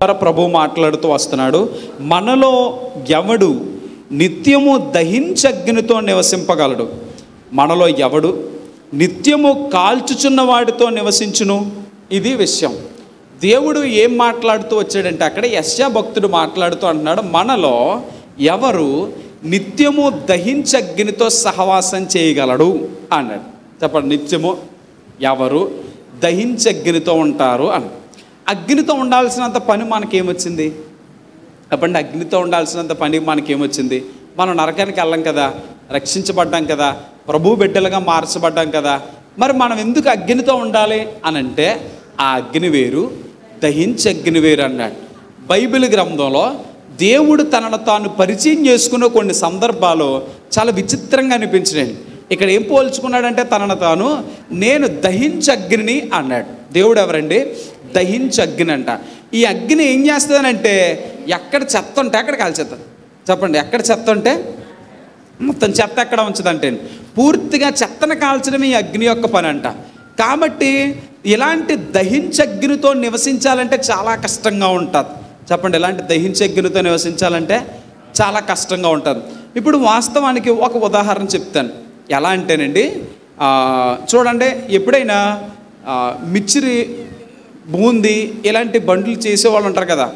ప్రభు మాట్లాడుతూ వస్తున్నాడు. మనలో ఎవడు నిత్యము దహించగ్నితో నివసింపగలడు? మనలో ఎవడు నిత్యము కాల్చుచున్న వాడితో నివసించును? ఇది విషయం. దేవుడు ఏం మాట్లాడుతూ వచ్చాడంటే, అక్కడ యెషయా భక్తుడు మాట్లాడుతూ అంటున్నాడు, మనలో ఎవరు నిత్యము దహించగ్నితో సహవాసం చేయగలడు అన్నాడు. చెప్పండి, నిత్యము ఎవరు దహించగ్నితో ఉంటారు అని. అగ్నితో ఉండాల్సినంత పని మనకేమొచ్చింది? చెప్పండి, అగ్నితో ఉండాల్సినంత పని మనకేమొచ్చింది? మనం నరకానికి వెళ్ళాం కదా, రక్షించబడ్డాం కదా, ప్రభు బిడ్డలుగా మార్చబడ్డాం కదా. మరి మనం ఎందుకు అగ్నితో ఉండాలి అని అంటే, ఆ అగ్ని వేరు, దహించగ్ని వేరు అన్నాడు. బైబిల్ గ్రంథంలో దేవుడు తనను తాను పరిచయం చేసుకున్న కొన్ని సందర్భాలు చాలా విచిత్రంగా అనిపించినాయి. ఇక్కడ ఏం పోల్చుకున్నాడంటే, తనను తాను నేను దహించగ్ని అన్నాడు. దేవుడు ఎవరండి? దహించగ్ని అంట. ఈ అగ్ని ఏం చేస్తుందనంటే, ఎక్కడ చెత్త ఉంటే అక్కడ కాల్చేస్తుంది. చెప్పండి, ఎక్కడ చెత్త ఉంటే మొత్తం చెత్త ఎక్కడ ఉంచదంటే పూర్తిగా చెత్తను కాల్చడం ఈ అగ్ని యొక్క పని అంట. కాబట్టి ఇలాంటి దహించగ్నితో నివసించాలంటే చాలా కష్టంగా ఉంటుంది. చెప్పండి, ఇలాంటి దహించగ్నితో నివసించాలంటే చాలా కష్టంగా ఉంటుంది. ఇప్పుడు వాస్తవానికి ఒక ఉదాహరణ చెప్తాను. ఎలా అంటేనండి, చూడండి, ఎప్పుడైనా మిర్చిరి, బూందీ ఇలాంటి బండ్లు చేసేవాళ్ళు ఉంటారు కదా,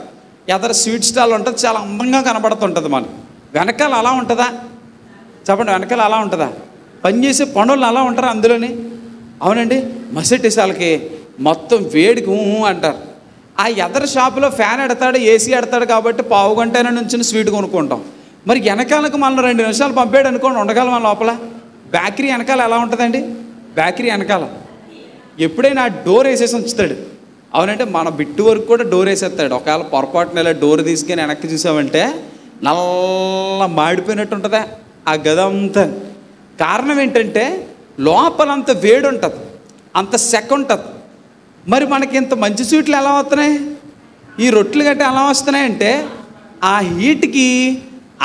ఎదర స్వీట్ స్టాల్ ఉంటుంది, చాలా అందంగా కనబడుతుంటుంది. మనకి వెనకాల అలా ఉంటుందా? చెప్పండి, వెనకాల అలా ఉంటుందా? పనిచేసే పనులు అలా ఉంటారు అందులోని. అవునండి, మసెట్టేసాలకి మొత్తం వేడికి అంటారు. ఆ ఎదర షాపులో ఫ్యాన్ ఎడతాడు, ఏసీ ఎడతాడు కాబట్టి పావు గంట నుంచి స్వీట్ కొనుక్కుంటాం. మరి వెనకాలకు మనం 2 నిమిషాలు పంపాడు అనుకోండి, ఉండగలం మన లోపల. బేకరీ వెనకాల ఎలా ఉంటుందండి? బేకరీ వెనకాల ఎప్పుడైనా డోర్ వేసేసి ఉంచుతాడు. అవునంటే మన బిట్టు వరకు కూడా డోర్ వేసేస్తాడు. ఒకవేళ పొరపాటున ఇలా డోర్ తీసుకొని వెనక్కి చూసామంటే నల్ల మాడిపోయినట్టు ఉంటుందా ఆ గదంతా. కారణం ఏంటంటే లోపలంత వేడి ఉంటుంది, అంత సెక ఉంటుంది. మరి మనకి ఇంత మంచి స్వీట్లు ఎలా వస్తున్నాయి, ఈ రొట్టెలు గట్ట ఎలా వస్తున్నాయి అంటే, ఆ హీట్కి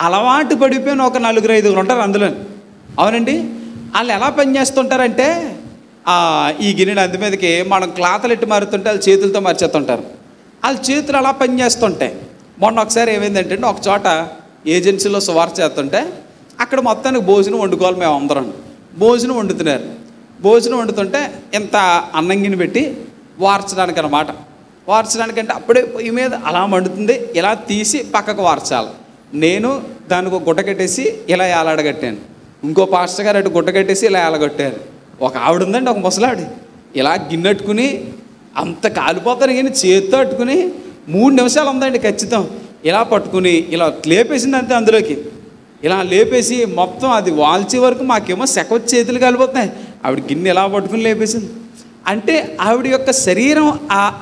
అలవాటు పడిపోయిన ఒక 4-5 ఉంటారు అందులో. అవునండి, వాళ్ళు ఎలా పనిచేస్తుంటారంటే, ఈ గిన్నె అందు మీదకి మనం క్లాతలు ఎట్టి మారుతుంటే వాళ్ళు చేతులతో మరిచేస్తుంటారు. వాళ్ళ చేతులు అలా పనిచేస్తుంటాయి. మొన్న ఒకసారి ఏమైందంటే, ఒక చోట ఏజెన్సీలో సువార్త చేస్తుంటే అక్కడ మొత్తానికి భోజనం వండుకోవాలి. మేము అందరం భోజనం వండుతున్నారు. భోజనం వండుతుంటే ఇంత అన్నంగిని పెట్టి వార్చడానికి అన్నమాట. వార్చడానికంటే అప్పుడే పొయ్యి మీద అలా మండుతుంది, ఇలా తీసి పక్కకు వార్చాలి. నేను దానికి ఒక గుడ్డ కట్టేసి ఇలా ఏలాడగట్టాను. ఇంకో పాస్టర్ గారు అటు గుడ్డ కట్టేసి ఇలా ఏలగొట్టారు. ఒక ఆవిడ ఉందండి, ఒక ముసలావిడ, ఇలా గిన్నెట్టుకుని అంత కాలిపోతారు కానీ చేతితో అట్టుకుని 3 నిమిషాలు ఉందండి ఖచ్చితం. ఇలా పట్టుకుని ఇలా లేపేసింది అంతే. అందులోకి ఇలా లేపేసి మొత్తం అది వాల్చే వరకు మాకేమో సెక చేతులు కాలిపోతున్నాయి. ఆవిడ గిన్నె ఎలా పట్టుకుని లేపేసింది. అంటే ఆవిడ యొక్క శరీరం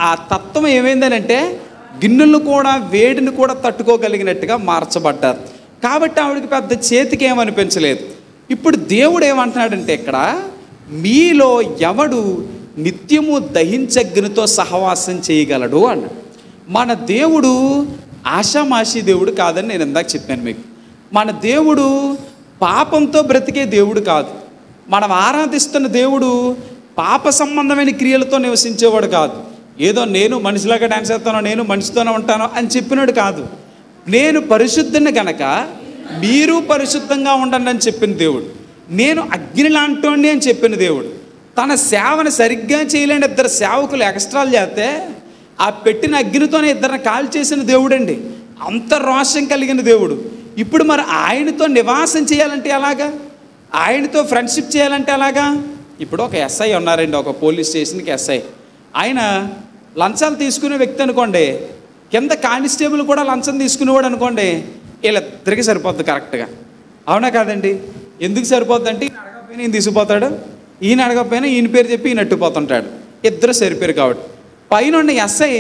ఆ తత్వం ఏమైందనంటే గిన్నెలను కూడా వేడిని కూడా తట్టుకోగలిగినట్టుగా మార్చబడ్డారు. కాబట్టి ఆవిడకి పెద్ద చేతికి ఏమనిపించలేదు. ఇప్పుడు దేవుడు ఏమంటున్నాడంటే, ఇక్కడ మీలో ఎవడు నిత్యము దహించగ్నితో సహవాసం చేయగలడు అన్నాడు. మన దేవుడు ఆషామాషి దేవుడు కాదని నేను ఇందాక చెప్పాను మీకు. మన దేవుడు పాపంతో బ్రతికే దేవుడు కాదు. మనం ఆరాధిస్తున్న దేవుడు పాప సంబంధమైన క్రియలతో నివసించేవాడు కాదు. ఏదో నేను మనిషిలాగా డాన్స్ చేస్తానో, నేను మనిషితోనే ఉంటానో అని చెప్పినాడు కాదు. నేను పరిశుద్ధుని గనక మీరు పరిశుద్ధంగా ఉండండి అని చెప్పిన దేవుడు. నేను అగ్ని లాంటోండి అని చెప్పిన దేవుడు. తన సేవను సరిగ్గా చేయలేని 2 సేవకులు ఎక్స్ట్రాలు చేస్తే ఆ పెట్టిన అగ్నితోనే 2 కాల్ చేసిన దేవుడండి. అంత రోషం కలిగిన దేవుడు. ఇప్పుడు మరి ఆయనతో నివాసం చేయాలంటే ఎలాగా? ఆయనతో ఫ్రెండ్షిప్ చేయాలంటే ఎలాగా? ఇప్పుడు ఒక ఎస్ఐ ఉన్నారండి, ఒక పోలీస్ స్టేషన్కి ఎస్ఐ. ఆయన లంచాలు తీసుకునే వ్యక్తి అనుకోండి, కింద కానిస్టేబుల్ కూడా లంచం తీసుకునేవాడు అనుకోండి, వీళ్ళిద్దరికి సరిపోద్ది కరెక్ట్గా. అవునా కాదండి? ఎందుకు సరిపోద్ది అంటే, ఈయన అడగకపోయినా ఈయన తీసుకుపోతాడు, ఈయన అడగకపోయినా ఈయన పేరు చెప్పి ఈయన అట్టుపోతుంటాడు. ఇద్దరు సరిపోయారు కాబట్టి. పైన ఉన్న ఎస్ఐ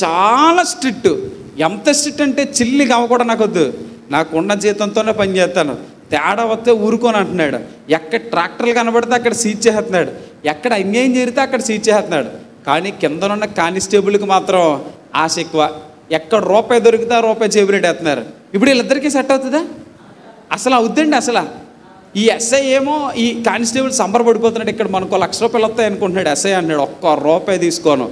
చాలా స్ట్రిక్ట్. ఎంత స్ట్రిక్ట్ అంటే చిల్లిగా అవ్వకూడదు, నాకు వద్దు, నాకు ఉన్న జీతంతోనే పని చేస్తాను, తేడా వస్తే ఊరుకొని అంటున్నాడు. ఎక్కడ ట్రాక్టర్లు కనబడితే అక్కడ సీజ్ చేస్తున్నాడు, ఎక్కడ అన్యాయం జరిగితే అక్కడ సీజ్ చేస్తున్నాడు. కానీ కిందనున్న కానిస్టేబుల్కి మాత్రం ఆశ ఎక్కువ. ఎక్కడ రూపాయి దొరికితే ఆ రూపాయి చేబురెట్టేస్తున్నారు. ఇప్పుడు వీళ్ళిద్దరికీ సెట్ అవుతుందా? అసలు అవుద్దండి. అసలు ఈ ఎస్ఐ ఏమో ఈ కానిస్టేబుల్ సంబరపడిపోతున్నాడు. ఇక్కడ మనకు 1,00,000 రూపాయలు వస్తాయి అనుకుంటున్నాడు. ఎస్ఐ అంటున్నాడు, 1 రూపాయి తీసుకోను,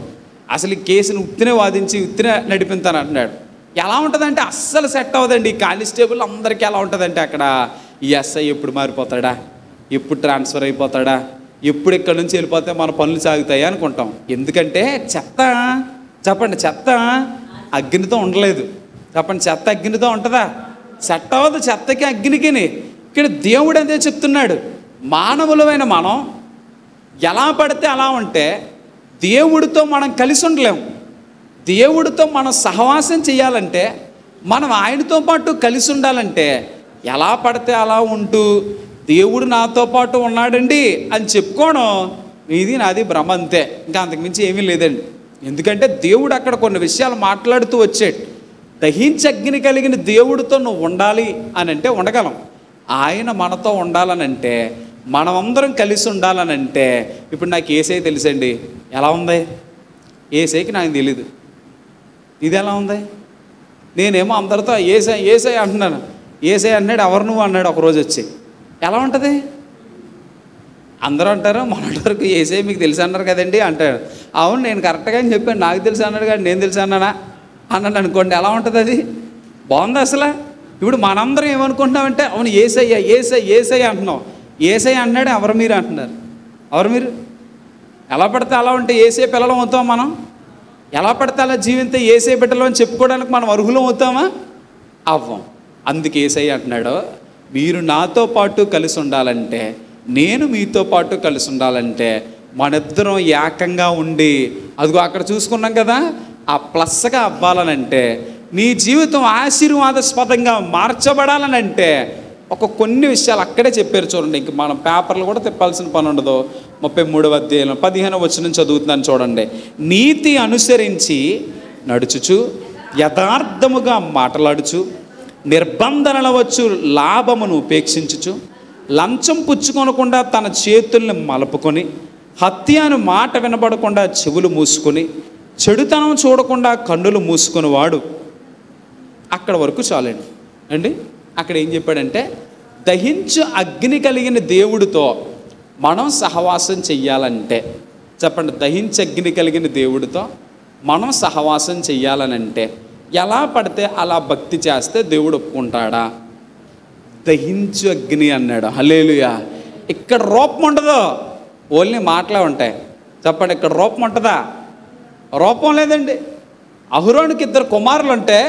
అసలు ఈ కేసును ఉత్తినే వాదించి ఉత్తినే నడిపిస్తాను అంటున్నాడు. ఎలా ఉంటుందంటే అస్సలు సెట్ అవ్వదండి. ఈ కానిస్టేబుల్ అందరికీ ఎలా ఉంటుందంటే అక్కడ ఈ ఎస్ఐ ఎప్పుడు మారిపోతాడా, ఎప్పుడు ట్రాన్స్ఫర్ అయిపోతాడా, ఎప్పుడు ఇక్కడి నుంచి వెళ్ళిపోతే మన పనులు సాగుతాయి అనుకుంటాం. ఎందుకంటే చెత్త, చెప్పండి, చెత్త అగ్నితో ఉండలేదు. చెప్పండి, చెత్త అగ్నితో ఉంటుందా? సెట్ అవ్వదు చెత్తకి అగ్నికిని. ఇక్కడ దేవుడు అదే చెప్తున్నాడు. మానవులమైన మనం ఎలా పడితే అలా ఉంటే దేవుడితో మనం కలిసి ఉండలేము. దేవుడితో మనం సహవాసం చేయాలంటే, మనం ఆయనతో పాటు కలిసి ఉండాలంటే ఎలా పడితే అలా ఉంటూ దేవుడు నాతో పాటు ఉన్నాడండి అని చెప్పుకోవడం ఇది నాది భ్రమ అంతే, ఇంకా అంతకుమించి ఏమీ లేదండి. ఎందుకంటే దేవుడు అక్కడ కొన్ని విషయాలు మాట్లాడుతూ వచ్చాడు. దహించగ్ని కలిగిన దేవుడితో నువ్వు ఉండాలి అని అంటే ఉండగలం. ఆయన మనతో ఉండాలనంటే, మనమందరం కలిసి ఉండాలనంటే, ఇప్పుడు నాకు ఏసై తెలుసండి, ఎలా ఉంది? ఏసైకి నాకు తెలీదు. ఇది ఎలా ఉంది? నేనేమో అందరితో ఏసై ఏసై అంటున్నాను. ఏసై అన్నాడు, ఎవరు నువ్వు అన్నాడు ఒకరోజు వచ్చి. ఎలా ఉంటుంది? అందరూ అంటారు, మొన్నటి వరకు ఏసై మీకు తెలుసు అన్నారు కదండి అంటాడు. అవును, నేను కరెక్ట్గా అని చెప్పాను, నాకు తెలుసు అన్నాడు కానీ నేను తెలుసు అన్నానా అన్నాడు అనుకోండి. ఎలా ఉంటుంది? అది బాగుంది అసలు. ఇప్పుడు మనందరం ఏమనుకుంటున్నామంటే, అవును ఏసయ్య ఏసై ఏసై అంటున్నాం. ఏసై అన్నాడు, ఎవరు మీరు అంటున్నారు. ఎవరు మీరు? ఎలా పడితే అలా ఉంటే ఏసై పిల్లలం అవుతాం మనం? ఎలా పడితే అలా జీవితే ఏసై బిడ్డలు అని చెప్పుకోవడానికి మనం అర్హులం అవుతామా? అవ్వం. అందుకే ఏసై అంటున్నాడు, మీరు నాతో పాటు కలిసి ఉండాలంటే, నేను మీతో పాటు కలిసి ఉండాలంటే మనిద్దరం ఏకంగా ఉండి, అదిగో అక్కడ చూసుకున్నాం కదా, ఆ ప్లస్గా అవ్వాలనంటే, నీ జీవితం ఆశీర్వాదాస్పదంగా మార్చబడాలనంటే కొన్ని విషయాలు అక్కడే చెప్పారు చూడండి. ఇంక మనం పేపర్లు కూడా తిప్పాల్సిన పని ఉండదు. 33వ అధ్యాయం 15వ వచనం చదువుతున్నాను చూడండి. నీతి అనుసరించి నడుచుచు, యథార్థముగా మాట్లాడుచు, నిర్బంధనల వచ్చు లాభమును ఉపేక్షించుచు, లంచం పుచ్చుకొనకుండా తన చేతుల్ని మలుపుకొని, హత్యను మాట వినబడకుండా చెవులు మూసుకొని, చెడుతనం చూడకుండా కన్నులు మూసుకొని వాడు. అక్కడ వరకు చాలండి అండి. అక్కడ ఏం చెప్పాడంటే, దహించు అగ్ని కలిగిన దేవుడితో మనం సహవాసం చెయ్యాలంటే, చెప్పండి, దహించు అగ్ని కలిగిన దేవుడితో మనం సహవాసం చెయ్యాలనంటే ఎలా పడితే అలా భక్తి చేస్తే దేవుడు ఒప్పుకుంటాడా? దహించు అగ్ని అన్నాడు. హల్లెలూయా. ఇక్కడ రూపం ఉండదు, ఓన్లీ మాటలే ఉంటాయి. చెప్పండి, ఇక్కడ రూపం ఉంటుందా? రూపం లేదండి. అహరోనుకి 2 కుమారులు ఉంటే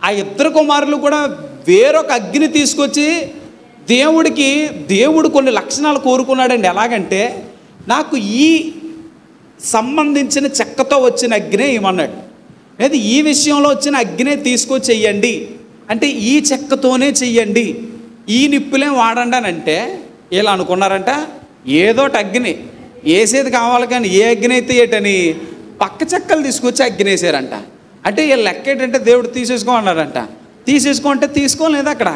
ఆ 2 కుమారులు కూడా వేరొక అగ్ని తీసుకొచ్చి దేవుడు కొన్ని లక్షణాలు కోరుకున్నాడండి. ఎలాగంటే, నాకు ఈ సంబంధించిన చెక్కతో వచ్చిన అగ్నే ఇవ్వమన్నాడు. లేదా ఈ విషయంలో వచ్చిన అగ్నే తీసుకొచ్చి చెయ్యండి అంటే ఈ చెక్కతోనే చెయ్యండి, ఈ నిప్పులే వాడండి అని అంటే వీళ్ళు అనుకున్నారంట ఏదోటి అగ్ని వేసేది కావాలి, కానీ ఏ అగ్ని అయితే ఏటని పక్క చెక్కలు తీసుకొచ్చి అగ్ని వేసారంట. అంటే వీళ్ళు లెక్క ఏంటంటే దేవుడు తీసేసుకో అన్నారంట. తీసేసుకో అంటే తీసుకోలేదు. అక్కడ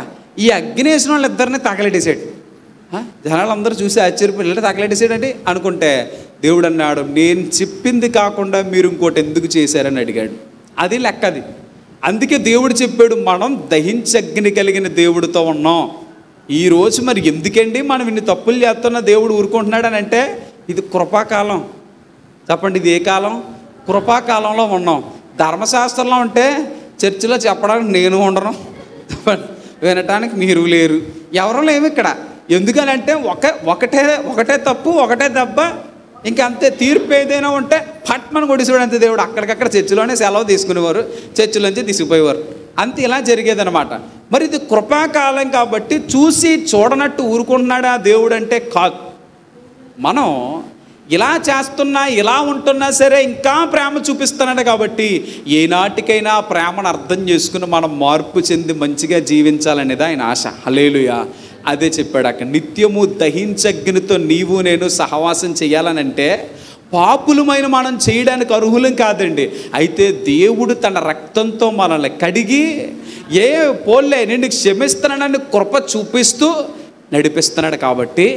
ఈ అగ్ని వేసిన వాళ్ళు ఇద్దరిని తగలెట్టేసాడు. జనాలు అందరూ చూసి ఆశ్చర్యపోయి తగలెట్టేసాడండి అనుకుంటే, దేవుడు అన్నాడు, నేను చెప్పింది కాకుండా మీరు ఇంకోటి ఎందుకు చేశారని అడిగాడు. అది లెక్క అది. అందుకే దేవుడు చెప్పాడు, మనం దహించగ్ని కలిగిన దేవుడితో ఉన్నాం. ఈరోజు మరి ఎందుకండి మనం ఇన్ని తప్పులు చేస్తున్నా దేవుడు ఊరుకుంటున్నాడు అని అంటే, ఇది కృపాకాలం. చెప్పండి, ఇది ఏ కాలం? కృపాకాలంలో ఉన్నాం. ధర్మశాస్త్రంలో ఉంటే చర్చిలో చెప్పడానికి నేను ఉండను, వినటానికి మీరు లేరు, ఎవరూ లేవు ఇక్కడ. ఎందుకనంటే ఒకటే తప్పు, ఒకటే దెబ్బ, ఇంకా అంతే. తీర్పు ఏదైనా ఉంటే పట్మని కొడిసేవాడు అంతే దేవుడు. అక్కడికక్కడ చర్చిలోనే సెలవు తీసుకునేవారు, చర్చిలోంచి తీసుకుపోయేవారు. అంతే ఇలా జరిగేదనమాట. మరి ఇది కృపాకాలం కాబట్టి చూసి చూడనట్టు ఊరుకుంటున్నాడా దేవుడు అంటే కాదు. మనం ఇలా చేస్తున్నా, ఇలా ఉంటున్నా సరే ఇంకా ప్రేమ చూపిస్తున్నాడు కాబట్టి ఏనాటికైనా ప్రేమను అర్థం చేసుకుని మనం మార్పు చెంది మంచిగా జీవించాలనేది ఆయన ఆశ. హల్లెలూయా. అదే చెప్పాడు అక్కడ, నిత్యము దహించగ్నితో నీవు నేను సహవాసం చేయాలనంటే పాపులమైన మనం చేయడానికి అర్హులం కాదండి. అయితే దేవుడు తన రక్తంతో మనల్ని కడిగి పోలే నిన్ను క్షమిస్తున్నానని కృప చూపిస్తూ నడిపిస్తున్నాడు కాబట్టి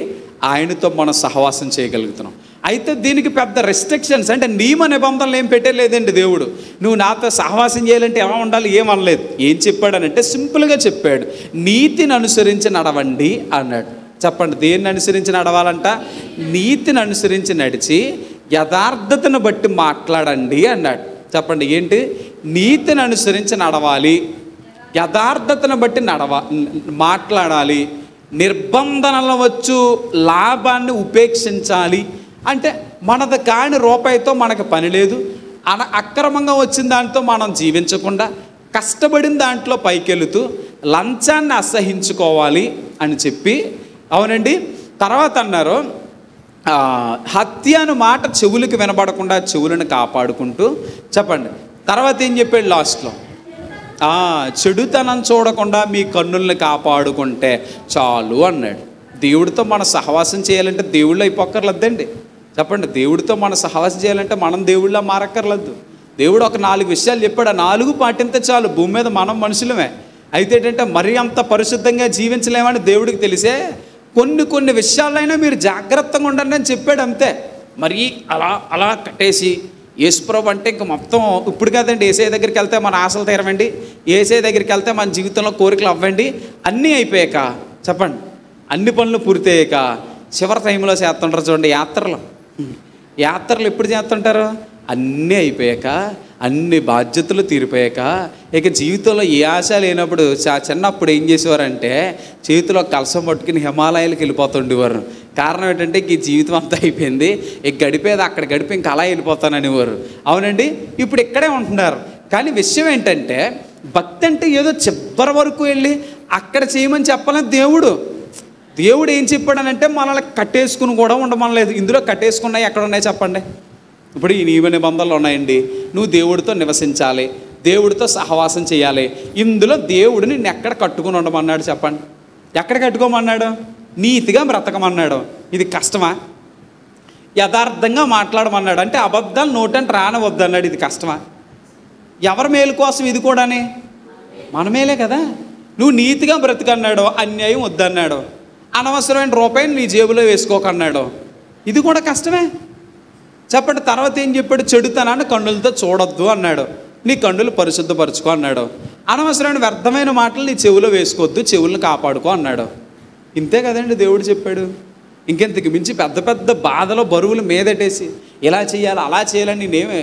ఆయనతో మనం సహవాసం చేయగలుగుతున్నాం. అయితే దీనికి పెద్ద రెస్ట్రిక్షన్స్ అంటే నియమ నిబంధనలు ఏం పెట్టలేదండి దేవుడు. నువ్వు నాతో సహవాసం చేయాలంటే ఎలా ఉండాలి ఏమనలేదు. ఏం చెప్పాడనంటే సింపుల్గా చెప్పాడు, నీతిని అనుసరించి నడవండి అన్నాడు. చెప్పండి, దేన్ని అనుసరించి నడవాలంట? నీతిని అనుసరించి నడిచి యథార్థతను బట్టి మాట్లాడండి అన్నాడు. చెప్పండి ఏంటి? నీతిని అనుసరించి నడవాలి, యథార్థతను బట్టి మాట్లాడాలి, నిర్బంధనలు వచ్చు లాభాన్ని ఉపేక్షించాలి. అంటే మనది కాని రూపాయితో మనకు పని లేదు, అక్రమంగా వచ్చిన దాంతో మనం జీవించకుండా కష్టపడిన దాంట్లో పైకెళుతూ లంచాన్ని అసహించుకోవాలి అని చెప్పి, అవునండి. తర్వాత అన్నారు, హత్య అను మాట చెవులకు వినబడకుండా చెవులను కాపాడుకుంటూ. చెప్పండి తర్వాత ఏం చెప్పాడు లాస్ట్లో? చెడుతనం చూడకుండా మీ కన్నుల్ని కాపాడుకుంటే చాలు అన్నాడు. దేవుడితో మన సహవాసం చేయాలంటే దేవుళ్ళు అయిపోక్కర్లేదండి. చెప్పండి, దేవుడితో మన సహవాసం చేయాలంటే మనం దేవుళ్ళ మారక్కర్లేదు. దేవుడు ఒక 4 విషయాలు చెప్పాడు, ఆ 4 పాటింతే చాలు. భూమి మీద మనం మనుషులమే, అయితే ఏంటంటే మరీ అంత పరిశుద్ధంగా జీవించలేమని దేవుడికి తెలిసే కొన్ని విషయాలైనా మీరు జాగ్రత్తగా ఉండండి అని చెప్పాడు, అంతే. మరి అలా కట్టేసి యేసుప్రభు అంటే ఇంక మొత్తం ఇప్పుడు కదండి, యేసయ్య దగ్గరికి వెళ్తే మన ఆశలు తీరవండి, యేసయ్య దగ్గరికి వెళ్తే మన జీవితంలో కోరికలు అవ్వండి, అన్నీ అయిపోయాక, చెప్పండి అన్ని పనులు పూర్తయ్యాక చివరి టైంలో చేస్తుంటారు చూడండి, యాత్రలు ఎప్పుడు చేస్తుంటారు? అన్నీ అయిపోయాక, అన్ని బాధ్యతలు తీరిపోయాక, ఇక జీవితంలో ఏ ఆశ లేనప్పుడు చిన్నప్పుడు ఏం చేసేవారంటే చేతిలో కలసం పట్టుకుని హిమాలయాలకు వెళ్ళిపోతుండేవారు. కారణం ఏంటంటే ఈ జీవితం అంతా అయిపోయింది, ఇక గడిపేది అక్కడ గడిపి ఇంకా అలా వెళ్ళిపోతాననేవారు. అవునండి, ఇప్పుడు ఇక్కడే ఉంటున్నారు. కానీ విషయం ఏంటంటే భక్తి అంటే ఏదో చివరి వరకు వెళ్ళి అక్కడ చేయమని చెప్పాలని దేవుడు ఏం చెప్పాడనంటే మనల్ని కట్టేసుకుని కూడా ఉండమనలేదు. ఇందులో కట్టేసుకున్నాయి ఎక్కడ ఉన్నాయి చెప్పండి? ఇప్పుడు ఈ నియమ నిబంధనలు ఉన్నాయండి. నువ్వు దేవుడితో నివసించాలి, దేవుడితో సహవాసం చేయాలి. ఇందులో దేవుడు నిన్ను ఎక్కడ కట్టుకుని ఉండమన్నాడు చెప్పండి? ఎక్కడ కట్టుకోమన్నాడు? నీతిగా బ్రతకమన్నాడు. ఇది కష్టమా? యథార్థంగా మాట్లాడమన్నాడు. అంటే అబద్ధాలు నోటంటే రానవద్దన్నాడు. ఇది కష్టమా? ఎవరి మేలు కోసం ఇది కూడానే? మన మేలే కదా. నువ్వు నీతిగా బ్రతకన్నాడు, అన్యాయం వద్దన్నాడు. అనవసరమైన రూపాయలు నీ జేబులో వేసుకోకన్నాడు. ఇది కూడా కష్టమే. చెప్పండి తర్వాత ఏం చెప్పాడు? చెడుతనాన్ని కన్నులతో చూడొద్దు అన్నాడు. నీ కన్నులు పరిశుద్ధపరచుకో అన్నాడు. అనవసరమైన వ్యర్థమైన మాటలు నీ చెవులో వేసుకోవద్దు, చెవులను కాపాడుకో అన్నాడు. ఇంతే కదండి దేవుడు చెప్పాడు. ఇంకెంతకు మించి పెద్ద బాధలో బరువులు మీదటేసి ఇలా చేయాలి అలా చేయాలని నేనేమి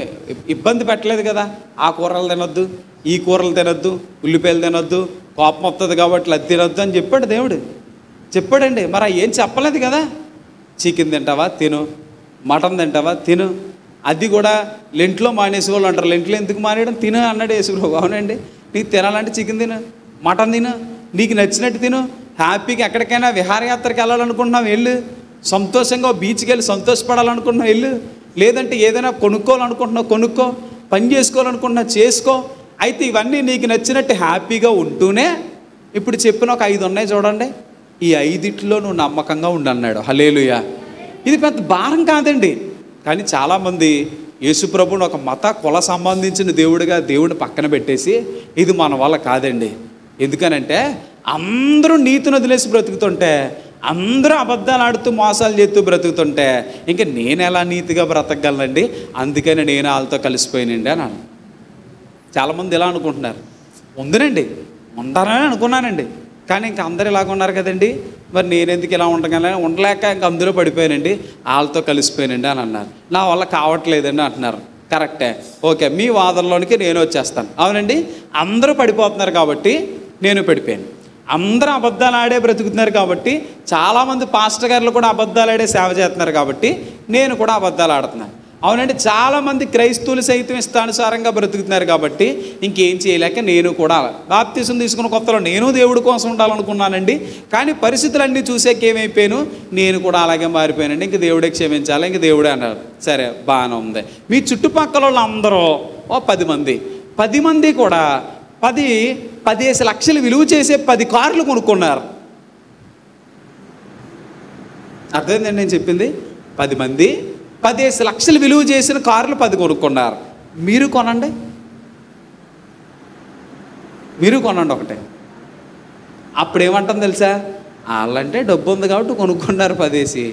ఇబ్బంది పెట్టలేదు కదా. ఆ కూరలు తినొద్దు, ఈ కూరలు తినొద్దు, ఉల్లిపాయలు తినొద్దు, కోపం వస్తుంది కాబట్టి అది తినొద్దు అని చెప్పాడు దేవుడు. చెప్పాడండి. మరి ఏం చెప్పలేదు కదా. చికెన్ తింటావా తిను, మటన్ తింటావా తిను. అది కూడా లెంట్లో మానేసే వాళ్ళు అంటారు, లెంట్లో ఎందుకు మానేయడం, తిను అన్నాడు యేసుప్రభు. అవునండి, నీకు తినాలంటే చికెన్ తిను, మటన్ తిను, నీకు నచ్చినట్టు తిను. హ్యాపీగా ఎక్కడికైనా విహారయాత్రకి వెళ్ళాలనుకుంటున్నావు వెళ్ళు, సంతోషంగా బీచ్కి వెళ్ళి సంతోషపడాలనుకుంటున్నావు వెళ్ళు, లేదంటే ఏదైనా కొనుక్కోవాలనుకుంటున్నావు కొనుక్కో, పని చేసుకోవాలనుకుంటున్నావు చేసుకో. అయితే ఇవన్నీ నీకు నచ్చినట్టు హ్యాపీగా ఉంటూనే ఇప్పుడు చెప్పిన ఒక 5 ఉన్నాయి చూడండి, ఈ 5 నువ్వు నమ్మకంగా ఉండన్నాడు. హల్లెలూయా. ఇది పెద్ద భారం కాదండి. కానీ చాలామంది యేసుప్రభుని ఒక మత కుల సంబంధించిన దేవుడిని పక్కన పెట్టేసి ఇది మన వల్ల కాదండి. ఎందుకనంటే అందరూ నీతిని వదిలేసి బ్రతుకుతుంటే, అందరూ అబద్ధాలు ఆడుతూ మోసాలు చేస్తూ బ్రతుకుతుంటే ఇంకా నేను ఎలా నీతిగా బ్రతకగలనండి, అందుకని నేను వాళ్ళతో కలిసిపోయానండి అని అన్నాను. చాలామంది ఇలా అనుకుంటున్నారు. ఉందనండి, ఉండాలని అనుకున్నానండి, కానీ ఇంక అందరు ఇలాగ ఉన్నారు కదండి, మరి నేనెందుకు ఇలా ఉండలేక ఇంక అందులో పడిపోయానండి, వాళ్ళతో కలిసిపోయానండి అని అన్నారు. నా వల్ల కావట్లేదండి అంటున్నారు. కరెక్టే, ఓకే, మీ వాదనలోనికి నేను వచ్చేస్తాను. అవునండి, అందరూ పడిపోతున్నారు కాబట్టి నేను పడిపోయాను. అందరూ అబద్ధాలు ఆడే బ్రతుకుతున్నారు కాబట్టి, చాలామంది పాస్టర్ గారులు కూడా అబద్ధాలు ఆడే సేవ చేస్తున్నారు కాబట్టి నేను కూడా అబద్ధాలు ఆడుతున్నాను. అవునండి, చాలామంది క్రైస్తవులు సైతం ఇష్టానుసారంగా బ్రతుకుతున్నారు కాబట్టి ఇంకేం చేయలేక నేను కూడా బాప్తిసం తీసుకున్న కొత్తలో నేను దేవుడి కోసం ఉండాలనుకున్నానండి. కానీ పరిస్థితులన్నీ చూసాక ఏమైపోయాను, నేను కూడా అలాగే మారిపోయానండి. ఇంక దేవుడే క్షమించాలి, ఇంక దేవుడే అన్నారు. సరే బాగానే ఉంది. మీ చుట్టుపక్కల వాళ్ళు అందరూ 10 మంది కూడా 10 లక్షలు విలువ చేసే 10 కార్లు కొనుక్కున్నారు. అర్థమైందండి నేను చెప్పింది? 10 మంది 10 లక్షలు విలువ చేసిన కార్లు 10 కొనుక్కున్నారు. మీరు కొనండి ఒకటే. అప్పుడేమంటాం తెలుసా, వాళ్ళంటే డబ్బు ఉంది కాబట్టి కొనుక్కున్నారు 10.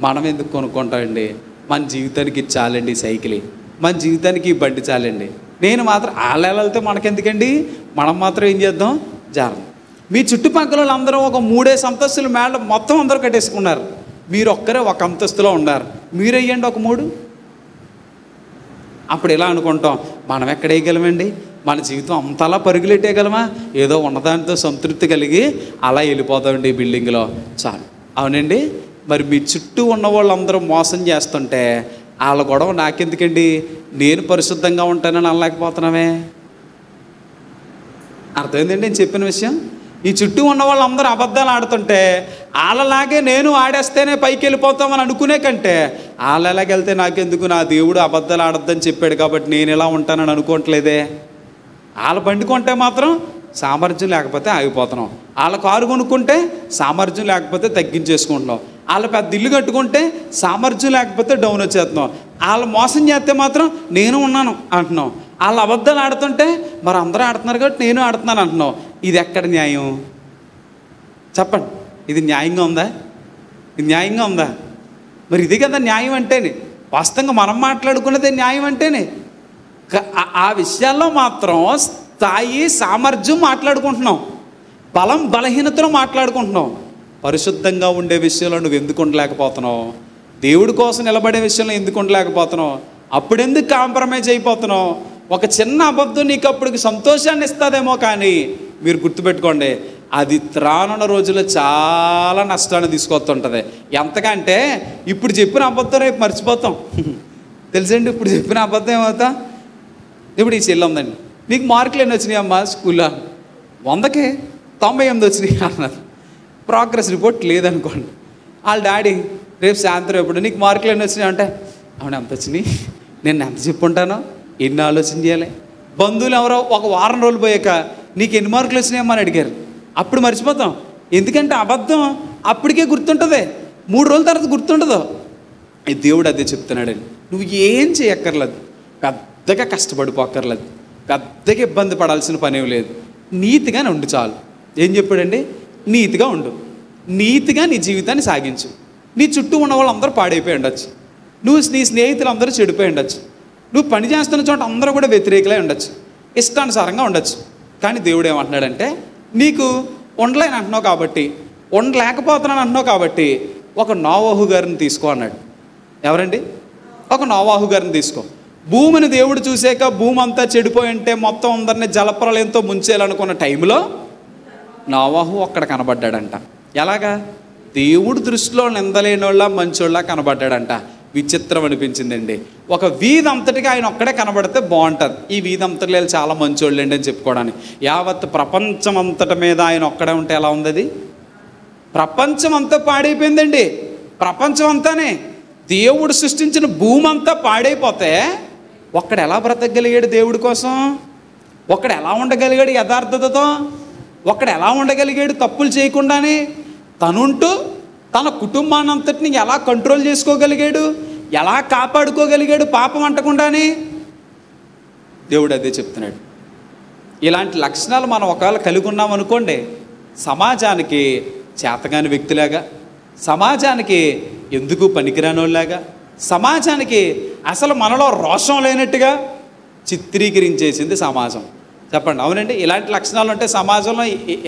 మనం ఎందుకు కొనుక్కుంటామండి? మన జీవితానికి ఇది చాలండి, సైకిల్ మన జీవితానికి ఈ బండి చాలండి. నేను మాత్రం వాళ్ళ వెళ్తే మనకెందుకండి, మనం మాత్రం ఏం చేద్దాం జారం. మీ చుట్టుపక్కల వాళ్ళందరూ ఒక 3 అంతస్తుల మేడ మొత్తం అందరూ కట్టేసుకున్నారు. మీరు ఒక్కరే 1 అంతస్తులో ఉన్నారు. మీరు అయ్యండి ఒక 3, అప్పుడు ఇలా అనుకుంటాం, మనం ఎక్కడ వేయగలమండి, మన జీవితం అంతలా పరుగులెట్టేయగలమా, ఏదో ఉన్నదానితో సంతృప్తి కలిగి అలా వెళ్ళిపోతామండి ఈ బిల్డింగ్లో చాలు. అవునండి, మరి మీ చుట్టూ ఉన్న వాళ్ళందరూ మోసం చేస్తుంటే వాళ్ళ గొడవ నాకెందుకండి, నేను పరిశుద్ధంగా ఉంటానని అనలేకపోతున్నామే. అర్థమైందండి నేను చెప్పిన విషయం? ఈ చుట్టూ ఉన్న వాళ్ళందరూ అబద్ధాలు ఆడుతుంటే వాళ్ళలాగే నేను ఆడేస్తేనే పైకి వెళ్ళిపోతామని అనుకునే కంటే వాళ్ళు ఎలాగెళ్తే నాకెందుకు, నా దేవుడు అబద్ధాలు ఆడొద్దని చెప్పాడు కాబట్టి నేను ఎలా ఉంటానని అనుకోవట్లేదే. వాళ్ళ బండి కొంటే మాత్రం సామర్థ్యం లేకపోతే ఆగిపోతున్నాం, వాళ్ళ కారు కొనుక్కుంటే సామర్థ్యం లేకపోతే తగ్గించేసుకుంటున్నాం, వాళ్ళ పెద్ద ఇల్లు కట్టుకుంటే సామర్థ్యం లేకపోతే డౌన్ వచ్చేస్తున్నాం, వాళ్ళు మోసం చేస్తే మాత్రం నేను ఉన్నాను అంటున్నాం, వాళ్ళు అబద్ధాలు ఆడుతుంటే మరి అందరూ ఆడుతున్నారు కాబట్టి నేను ఆడుతున్నాను అంటున్నావు. ఇది ఎక్కడ న్యాయం చెప్పండి? ఇది న్యాయంగా ఉందా? ఇది న్యాయంగా ఉందా? మరి ఇది కదా న్యాయం అంటేనే. వాస్తవంగా మనం మాట్లాడుకున్నదే న్యాయం అంటేనే. ఆ విషయాల్లో మాత్రం స్థాయి సామర్థ్యం మాట్లాడుకుంటున్నాం, బలం బలహీనతలో మాట్లాడుకుంటున్నాం. పరిశుద్ధంగా ఉండే విషయంలో నువ్వు ఎందుకు ఉండలేకపోతున్నావు? దేవుడి కోసం నిలబడే విషయంలో ఎందుకు ఉండలేకపోతున్నావు? అప్పుడెందుకు కాంప్రమైజ్ అయిపోతున్నావు? ఒక చిన్న అబద్ధం నీకు అప్పటికి సంతోషాన్ని ఇస్తుందేమో, కానీ మీరు గుర్తుపెట్టుకోండి, అది రానున్న రోజుల్లో చాలా నష్టాన్ని తీసుకొస్తుంటుంది. ఎంతకంటే ఇప్పుడు చెప్పిన అబద్ధం రేపు మర్చిపోతాం. తెలుసండి, ఇప్పుడు చెప్పిన అబద్ధం ఏమవుతా? ఇప్పుడు ఈ చెల్లి ఉందండి, నీకు మార్కులు ఎన్ని వచ్చినాయి అమ్మా స్కూల్లో? 100కి 98 వచ్చినాయి అన్నారు. ప్రోగ్రెస్ రిపోర్ట్ లేదనుకోండి. వాళ్ళ డాడీ రేపు సాయంత్రం ఎప్పుడు నీకు మార్కులు ఎన్ని వచ్చినాయి అంటే, అవును ఎంత వచ్చినాయి, నేను ఎంత చెప్పుంటానో, ఎన్ని ఆలోచన చేయాలి. బంధువులు ఎవరో ఒక వారం రోజులు పోయాక నీకు ఎన్ని మార్కులు వచ్చినాయమ్మా అని అడిగారు, అప్పుడు మర్చిపోతాం. ఎందుకంటే అబద్ధం అప్పటికే గుర్తుంటుంది, 3 రోజుల తర్వాత గుర్తుండదు. ఈ దేవుడు అదే చెప్తున్నాడండి, నువ్వు ఏం చేయక్కర్లేదు, పెద్దగా కష్టపడిపోక్కర్లేదు, పెద్దగా ఇబ్బంది పడాల్సిన పనేం లేదు, నీతిగానే ఉండు చాలు. ఏం చెప్పాడండి? నీతిగా ఉండు, నీతిగా నీ జీవితాన్ని సాగించు. నీ చుట్టూ ఉన్న వాళ్ళందరూ పాడైపోయి ఉండొచ్చు, నీ స్నేహితులు అందరూ చెడిపోయి ఉండొచ్చు, నువ్వు పని చేస్తున్న చోట అందరూ కూడా వ్యతిరేకలై ఉండొచ్చు, ఇష్టానుసారంగా ఉండొచ్చు. కానీ దేవుడు ఏమంటున్నాడంటే, నీకు ఉండలేని అంటున్నావు కాబట్టి, ఉండలేకపోతున్నాను అంటున్నావు కాబట్టి ఒక నోవాహు గారిని తీసుకో అన్నాడు. ఎవరండి? ఒక నోవాహు గారిని తీసుకో. భూమిని దేవుడు చూసాక భూమి అంతా చెడిపోయి ఉంటే మొత్తం అందరినీ జలప్రలయంతో ముంచేయాలనుకున్న టైంలో నోవాహు ఒక్కడ కనబడ్డాడంట. ఎలాగా? దేవుడు దృష్టిలో నిందలేని వాళ్ళ మంచోళ్ళ కనబడ్డాడంట. విచిత్రం అనిపించిందండి. ఒక వీధి అంతటికి ఆయన ఒక్కడే కనబడితే బాగుంటుంది, ఈ వీధి అంతటిలో చాలా మంచోళ్ళండి అని చెప్పుకోవడానికి. యావత్ ప్రపంచం అంతటి మీద ఆయన ఒక్కడే ఉంటే ఎలా ఉంది? అది ప్రపంచం అంతా పాడైపోయిందండి. ప్రపంచం అంతానే, దేవుడు సృష్టించిన భూమి అంతా పాడైపోతే ఒక్కడు ఎలా బ్రతకగలిగాడు దేవుడి కోసం? ఒక్కడు ఎలా ఉండగలిగాడు యథార్థతతో? ఒక్కడు ఎలా ఉండగలిగాడు తప్పులు చేయకుండానే? తనుంటూ తన కుటుంబాన్ని అంతటిని ఎలా కంట్రోల్ చేసుకోగలిగాడు? ఎలా కాపాడుకోగలిగాడు పాపం అంటకుండానే? దేవుడు అదే చెప్తున్నాడు. ఇలాంటి లక్షణాలు మనం ఒకవేళ కలిగి ఉన్నాం అనుకోండి, సమాజానికి చేతగాని వ్యక్తిలాగా, సమాజానికి ఎందుకు పనికిరానోళ్ళలాగా, సమాజానికి అసలు మనలో రోషం లేనట్టుగా చిత్రీకరించేసింది సమాజం. చెప్పండి, అవునండి? ఇలాంటి లక్షణాలు ఉంటే సమాజంలో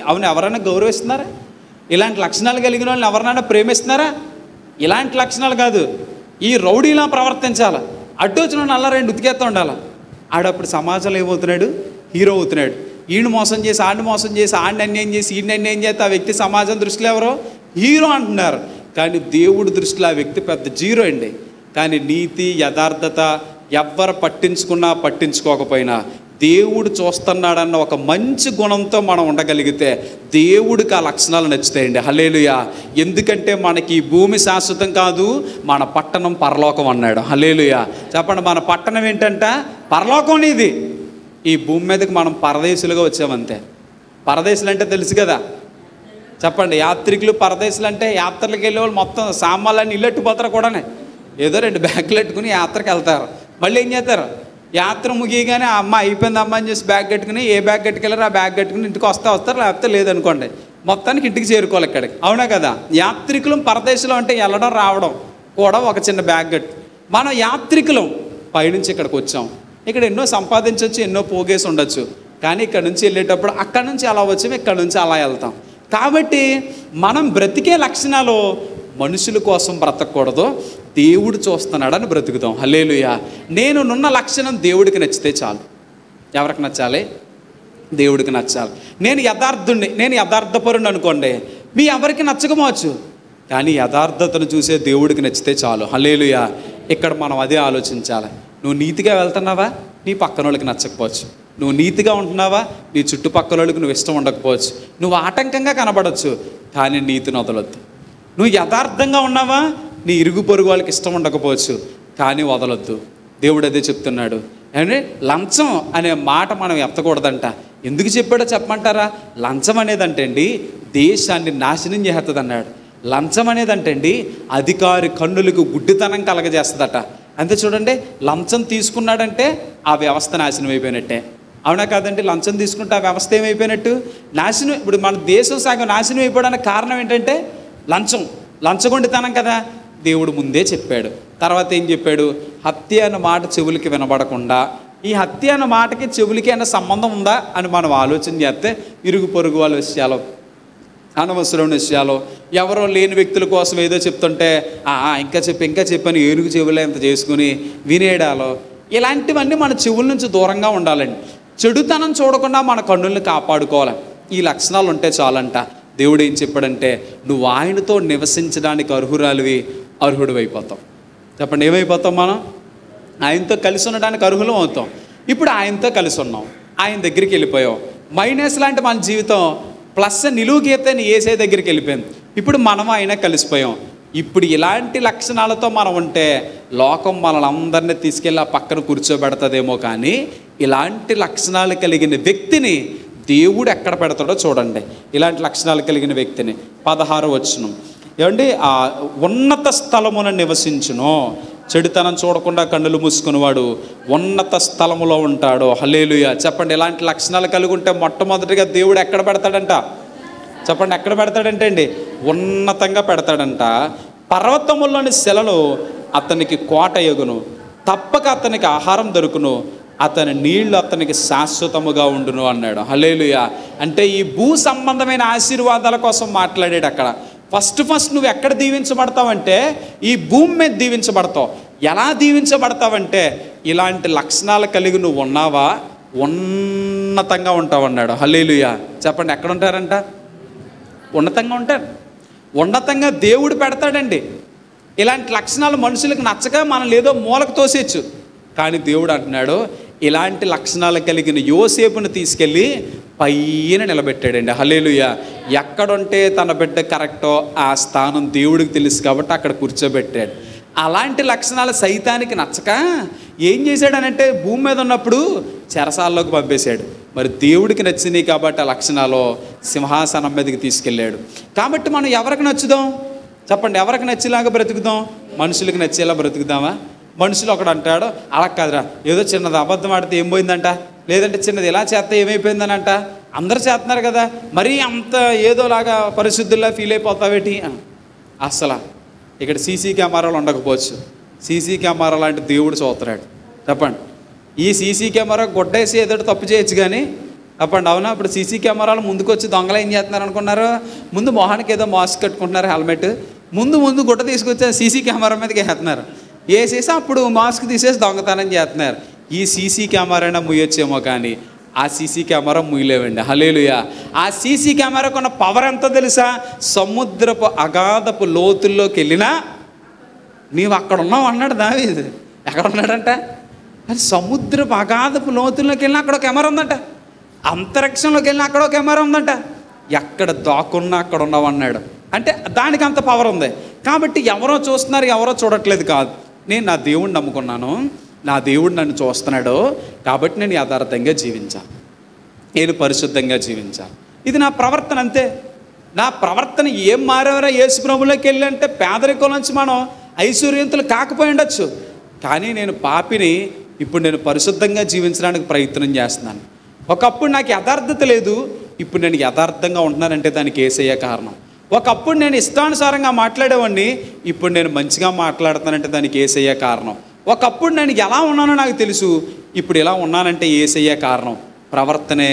అవును ఎవరైనా గౌరవిస్తున్నారా? ఇలాంటి లక్షణాలు కలిగిన వాళ్ళని ఎవరినైనా ప్రేమిస్తున్నారా? ఇలాంటి లక్షణాలు కాదు, ఈ రౌడీలా ప్రవర్తించాలి, అడ్డు వచ్చిన నల్ల 2 ఉతికేస్తూ ఉండాలి. ఆడప్పుడు సమాజంలో ఏమవుతున్నాడు? హీరో అవుతున్నాడు. ఈయన మోసం చేసి ఆడిని మోసం చేసి ఆడిని అన్యాయం చేసి ఈయన అన్యాయం చేస్తే ఆ వ్యక్తి సమాజం దృష్టిలో ఎవరో హీరో అంటున్నారు. కానీ దేవుడి దృష్టిలో ఆ వ్యక్తి పెద్ద జీరో అండి. కానీ నీతి యథార్థత ఎవ్వరు పట్టించుకున్నా పట్టించుకోకపోయినా దేవుడు చూస్తున్నాడన్న ఒక మంచి గుణంతో మనం ఉండగలిగితే దేవుడికి ఆ లక్షణాలు నచ్చుతాయండి. హల్లెలూయా. ఎందుకంటే మనకి ఈ భూమి శాశ్వతం కాదు, మన పట్టణం పరలోకం అన్నాడు. హల్లెలూయా. చెప్పండి, మన పట్టణం ఏంటంట? పరలోకం. ఇది ఈ భూమి మీదకి మనం పరదేశులుగా వచ్చామంతే. పరదేశులు అంటే తెలుసు కదా? చెప్పండి, యాత్రికులు పరదేశులు అంటే యాత్రలకు వెళ్ళే వాళ్ళు మొత్తం సామాన్లన్నీ ఇల్లెట్టుపోతారు కూడానే. ఏదో 2 బ్యాగులు పెట్టుకుని యాత్రకు వెళ్తారు, మళ్ళీ ఏం చేస్తారు? యాత్ర ముగియగానే అమ్మ అయిపోయింది అమ్మ అని చేసి బ్యాగ్ కట్టుకుని, ఏ బ్యాగ్ కట్టుకెళ్ళారు ఆ బ్యాగ్ కట్టుకుని ఇంటికి వస్తారు, లేకపోతే లేదనుకోండి, మొత్తానికి ఇంటికి చేరుకోవాలి ఇక్కడికి. అవునా కదా? యాత్రికులం పరదేశంలో అంటే వెళ్ళడం రావడం కూడా ఒక చిన్న బ్యాగ్ కట్టు. మనం యాత్రికులం పైనుంచి ఇక్కడికి వచ్చాం, ఇక్కడ ఎన్నో సంపాదించవచ్చు, ఎన్నో పోగేసి ఉండొచ్చు, కానీ ఇక్కడ నుంచి వెళ్ళేటప్పుడు అక్కడి నుంచి అలా వచ్చాము, ఇక్కడ నుంచి అలా వెళ్తాం. కాబట్టి మనం బ్రతికే లక్షణాలు మనుషుల కోసం బ్రతకూడదు, దేవుడు చూస్తున్నాడని బ్రతుకుతాం. హల్లెలూయా. నేనున్న లక్షణం దేవుడికి నచ్చితే చాలు. ఎవరికి నచ్చాలి? దేవుడికి నచ్చాలి. నేను యథార్థుణ్ణి, నేను యథార్థపరుణ్ణి అనుకోండి, మీ ఎవరికి నచ్చకపోవచ్చు, కానీ యథార్థతను చూసే దేవుడికి నచ్చితే చాలు. హల్లెలూయా. ఇక్కడ మనం అదే ఆలోచించాలి. నువ్వు నీతిగా వెళ్తున్నావా, నీ పక్కన వాళ్ళకి నచ్చకపోవచ్చు. నువ్వు నీతిగా ఉంటున్నావా, నీ చుట్టుపక్కల వాళ్ళకి నువ్వు ఇష్టం ఉండకపోవచ్చు. నువ్వు ఆటంకంగా కనబడవచ్చు, కానీ నీతిని వదలొద్దు. నువ్వు యథార్థంగా ఉన్నావా, నీ ఇరుగు పొరుగు వాళ్ళకి ఇష్టం ఉండకపోవచ్చు, కానీ వదలొద్దు. దేవుడు అదే చెప్తున్నాడు. అంటే లంచం అనే మాట మనం ఎత్తకూడదంట. ఎందుకు చెప్పాడో చెప్పమంటారా? లంచం అనేదంటే అండి దేశాన్ని నాశనం చేస్తుంది అన్నాడు. లంచం అనేదంటే అండి అధికారి కన్నులకు గుడ్డితనం కలగజేస్తుందట. అంతే చూడండి, లంచం తీసుకున్నాడంటే ఆ వ్యవస్థ నాశనం అయిపోయినట్టే. అవునా కాదండి? లంచం తీసుకుంటే ఆ వ్యవస్థ ఏమైపోయినట్టు? నాశనం. ఇప్పుడు మన దేశం సగం నాశనం అయిపోవడానికి కారణం ఏంటంటే లంచగొండితనం కదా. దేవుడు ముందే చెప్పాడు. తర్వాత ఏం చెప్పాడు? హత్య అన్న మాట చెవులకి వినబడకుండా, ఈ హత్య అన్న మాటకి చెవులకి అన్న సంబంధం ఉందా అని మనం ఆలోచన చేస్తే ఇరుగు పొరుగు వాళ్ళ విషయాలు, అనవసరమైన విషయాలు, ఎవరో లేని వ్యక్తుల కోసం ఏదో చెప్తుంటే ఇంకా చెప్పని ఏనుగు చెవులే ఎంత చేసుకుని వినేడాలో, ఇలాంటివన్నీ మన చెవుల నుంచి దూరంగా ఉండాలండి. చెడుతనం చూడకుండా మన కన్నుల్ని కాపాడుకోవాలి. ఈ లక్షణాలు ఉంటే చాలంట. దేవుడు ఏం చెప్పాడంటే, నువ్వు ఆయనతో నివసించడానికి అర్హుడు అయిపోతాం. చెప్పండి, ఏమైపోతాం? మనం ఆయనతో కలిసి ఉండడానికి అర్హులం అవుతాం. ఇప్పుడు ఆయనతో కలిసి ఉన్నాం, ఆయన దగ్గరికి వెళ్ళిపోయాం. మైనస్ లాంటి మన జీవితం ప్లస్ నిలువు గీతని ఏసే దగ్గరికి వెళ్ళిపోయింది. ఇప్పుడు మనం ఆయన కలిసిపోయాం. ఇప్పుడు ఇలాంటి లక్షణాలతో మనం ఉంటే లోకం మనల్ని అందరినీ తీసుకెళ్ళి ఆ పక్కన కూర్చోబెడతదేమో, కానీ ఇలాంటి లక్షణాలు కలిగిన వ్యక్తిని దేవుడు ఎక్కడ పెడతాడో చూడండి. ఇలాంటి లక్షణాలు కలిగిన వ్యక్తిని 16వ వచనం ఏమండి, ఆ ఉన్నత స్థలమున నివసించును. చెడుతనం చూడకుండా కన్నులు మూసుకునేవాడు ఉన్నత స్థలములో ఉంటాడు. హల్లెలూయా. చెప్పండి, ఇలాంటి లక్షణాలు కలిగి ఉంటే మొట్టమొదటిగా దేవుడు ఎక్కడ పెడతాడంట? చెప్పండి, ఎక్కడ పెడతాడంటే అండి ఉన్నతంగా పెడతాడంట. పర్వతముల్లోని శిలలు అతనికి కోట ఎగును, తప్పక అతనికి ఆహారం దొరుకును, అతని నీళ్లు అతనికి శాశ్వతముగా ఉండును అన్నాడు. హల్లెలూయా. అంటే ఈ భూ సంబంధమైన ఆశీర్వాదాల కోసం మాట్లాడాడు అక్కడ. ఫస్ట్ నువ్వు ఎక్కడ దీవించబడతావంటే ఈ భూమి మీద దీవించబడతావు. ఎలా దీవించబడతావంటే ఇలాంటి లక్షణాలు కలిగి నువ్వు ఉన్నావా, ఉన్నతంగా ఉంటావు అన్నాడు. హల్లెలూయా. చెప్పండి, ఎక్కడ ఉంటారంట? ఉన్నతంగా ఉంటారు. ఉన్నతంగా దేవుడు పెడతాడండి. ఇలాంటి లక్షణాలు మనుషులకు నచ్చక మనం ఏదో మూలకు తోసేయచ్చు, కానీ దేవుడు అంటున్నాడు ఇలాంటి లక్షణాలు కలిగిన యోసేపును తీసుకెళ్ళి పైన నిలబెట్టాడండి. హల్లెలూయా. ఎక్కడుంటే తన బిడ్డ కరెక్టో ఆ స్థానం దేవుడికి తెలుసు కాబట్టి అక్కడ కూర్చోబెట్టాడు. అలాంటి లక్షణాలు సైతానికి నచ్చక ఏం చేశాడనంటే భూమి మీద ఉన్నప్పుడు చెరసాల్లోకి పంపేశాడు. మరి దేవుడికి నచ్చినాయి కాబట్టి ఆ లక్షణాలు సింహాసనం మీదకి తీసుకెళ్ళాడు. కాబట్టి మనం ఎవరికి నచ్చుదాం? చెప్పండి, ఎవరికి నచ్చేలాగా బ్రతుకుదాం? మనుషులకి నచ్చేలా బ్రతుకుదామా? మనుషులు ఒకడు అంటాడు, అలా కాదురా, ఏదో చిన్నది అబద్ధం ఆడితే ఏం పోయిందంట, లేదంటే చిన్నది ఎలా చేస్తే ఏమైపోయిందని అంట, అందరు చేస్తున్నారు కదా, మరీ అంత ఏదోలాగా పరిశుద్ధుల్లా ఫీల్ అయిపోతావేటి? అసలు ఇక్కడ సీసీ కెమెరాలు ఉండకపోవచ్చు, సీసీ కెమెరా లాంటి దేవుడు చూస్తున్నాడు. చెప్పండి, ఈ సీసీ కెమెరా గుడ్డేసి ఏదో తప్పు చేయొచ్చు కానీ చెప్పండి, అవునా? ఇప్పుడు సీసీ కెమెరాలు ముందుకు వచ్చి దొంగలు ఏం చేస్తున్నారు అనుకున్నారు? ముందు మొహానికి ఏదో మాస్క్ కట్టుకుంటున్నారు, హెల్మెట్, ముందు గుడ్డ తీసుకొచ్చి సీసీ కెమెరా మీదకి వేస్తున్నారు. వేసేసి అప్పుడు మాస్క్ తీసేసి దొంగతనం చేస్తున్నారు. ఈ సీసీ కెమెరా ముయ్యొచ్చేమో కానీ ఆ సీసీ కెమెరా ముయ్యలేవండి. హల్లెలూయా. ఆ సీసీ కెమెరాకు ఉన్న పవర్ ఎంతో తెలుసా? సముద్రపు అగాధపు లోతుల్లోకి వెళ్ళినా నీవు అక్కడ ఉన్నావు అన్నాడు దావీదు. ఎక్కడ ఉన్నాడంట? అది సముద్రపు అగాధపు లోతుల్లోకి వెళ్ళినా అక్కడ ఒక కెమెరా ఉందంట, అంతరిక్షంలోకి వెళ్ళినా అక్కడ ఒక కెమెరా ఉందంట, ఎక్కడ దాక్కున్నా అక్కడ ఉన్నావు అన్నాడు. అంటే దానికి అంత పవర్ ఉంది. కాబట్టి ఎవరో చూస్తున్నారు, ఎవరో చూడట్లేదు కాదు. నేను నా దేవుడిని నమ్ముకున్నాను, నా దేవుడు నన్ను చూస్తున్నాడు కాబట్టి నేను యథార్థంగా జీవించాను, నేను పరిశుద్ధంగా జీవించాను. ఇది నా ప్రవర్తన, అంతే. నా ప్రవర్తన ఏం మారేవరా యేసు ప్రభువులోకి వెళ్ళి అంటే పేదరికం నుంచి మనం ఐశ్వర్యవంతులు కాకపోయి ఉండొచ్చు, కానీ నేను పాపిని, ఇప్పుడు నేను పరిశుద్ధంగా జీవించడానికి ప్రయత్నం చేస్తున్నాను. ఒకప్పుడు నాకు యథార్థత లేదు, ఇప్పుడు నేను యథార్థంగా ఉంటున్నానంటే దానికి యేసయ్య కారణం. ఒకప్పుడు నేను ఇష్టానుసారంగా మాట్లాడేవాడిని, ఇప్పుడు నేను మంచిగా మాట్లాడుతానంటే దానికి యేసయ్య కారణం. ఒకప్పుడు నేను ఎలా ఉన్నానో నాకు తెలుసు, ఇప్పుడు ఎలా ఉన్నానంటే యేసయ్య కారణం. ప్రవర్తనే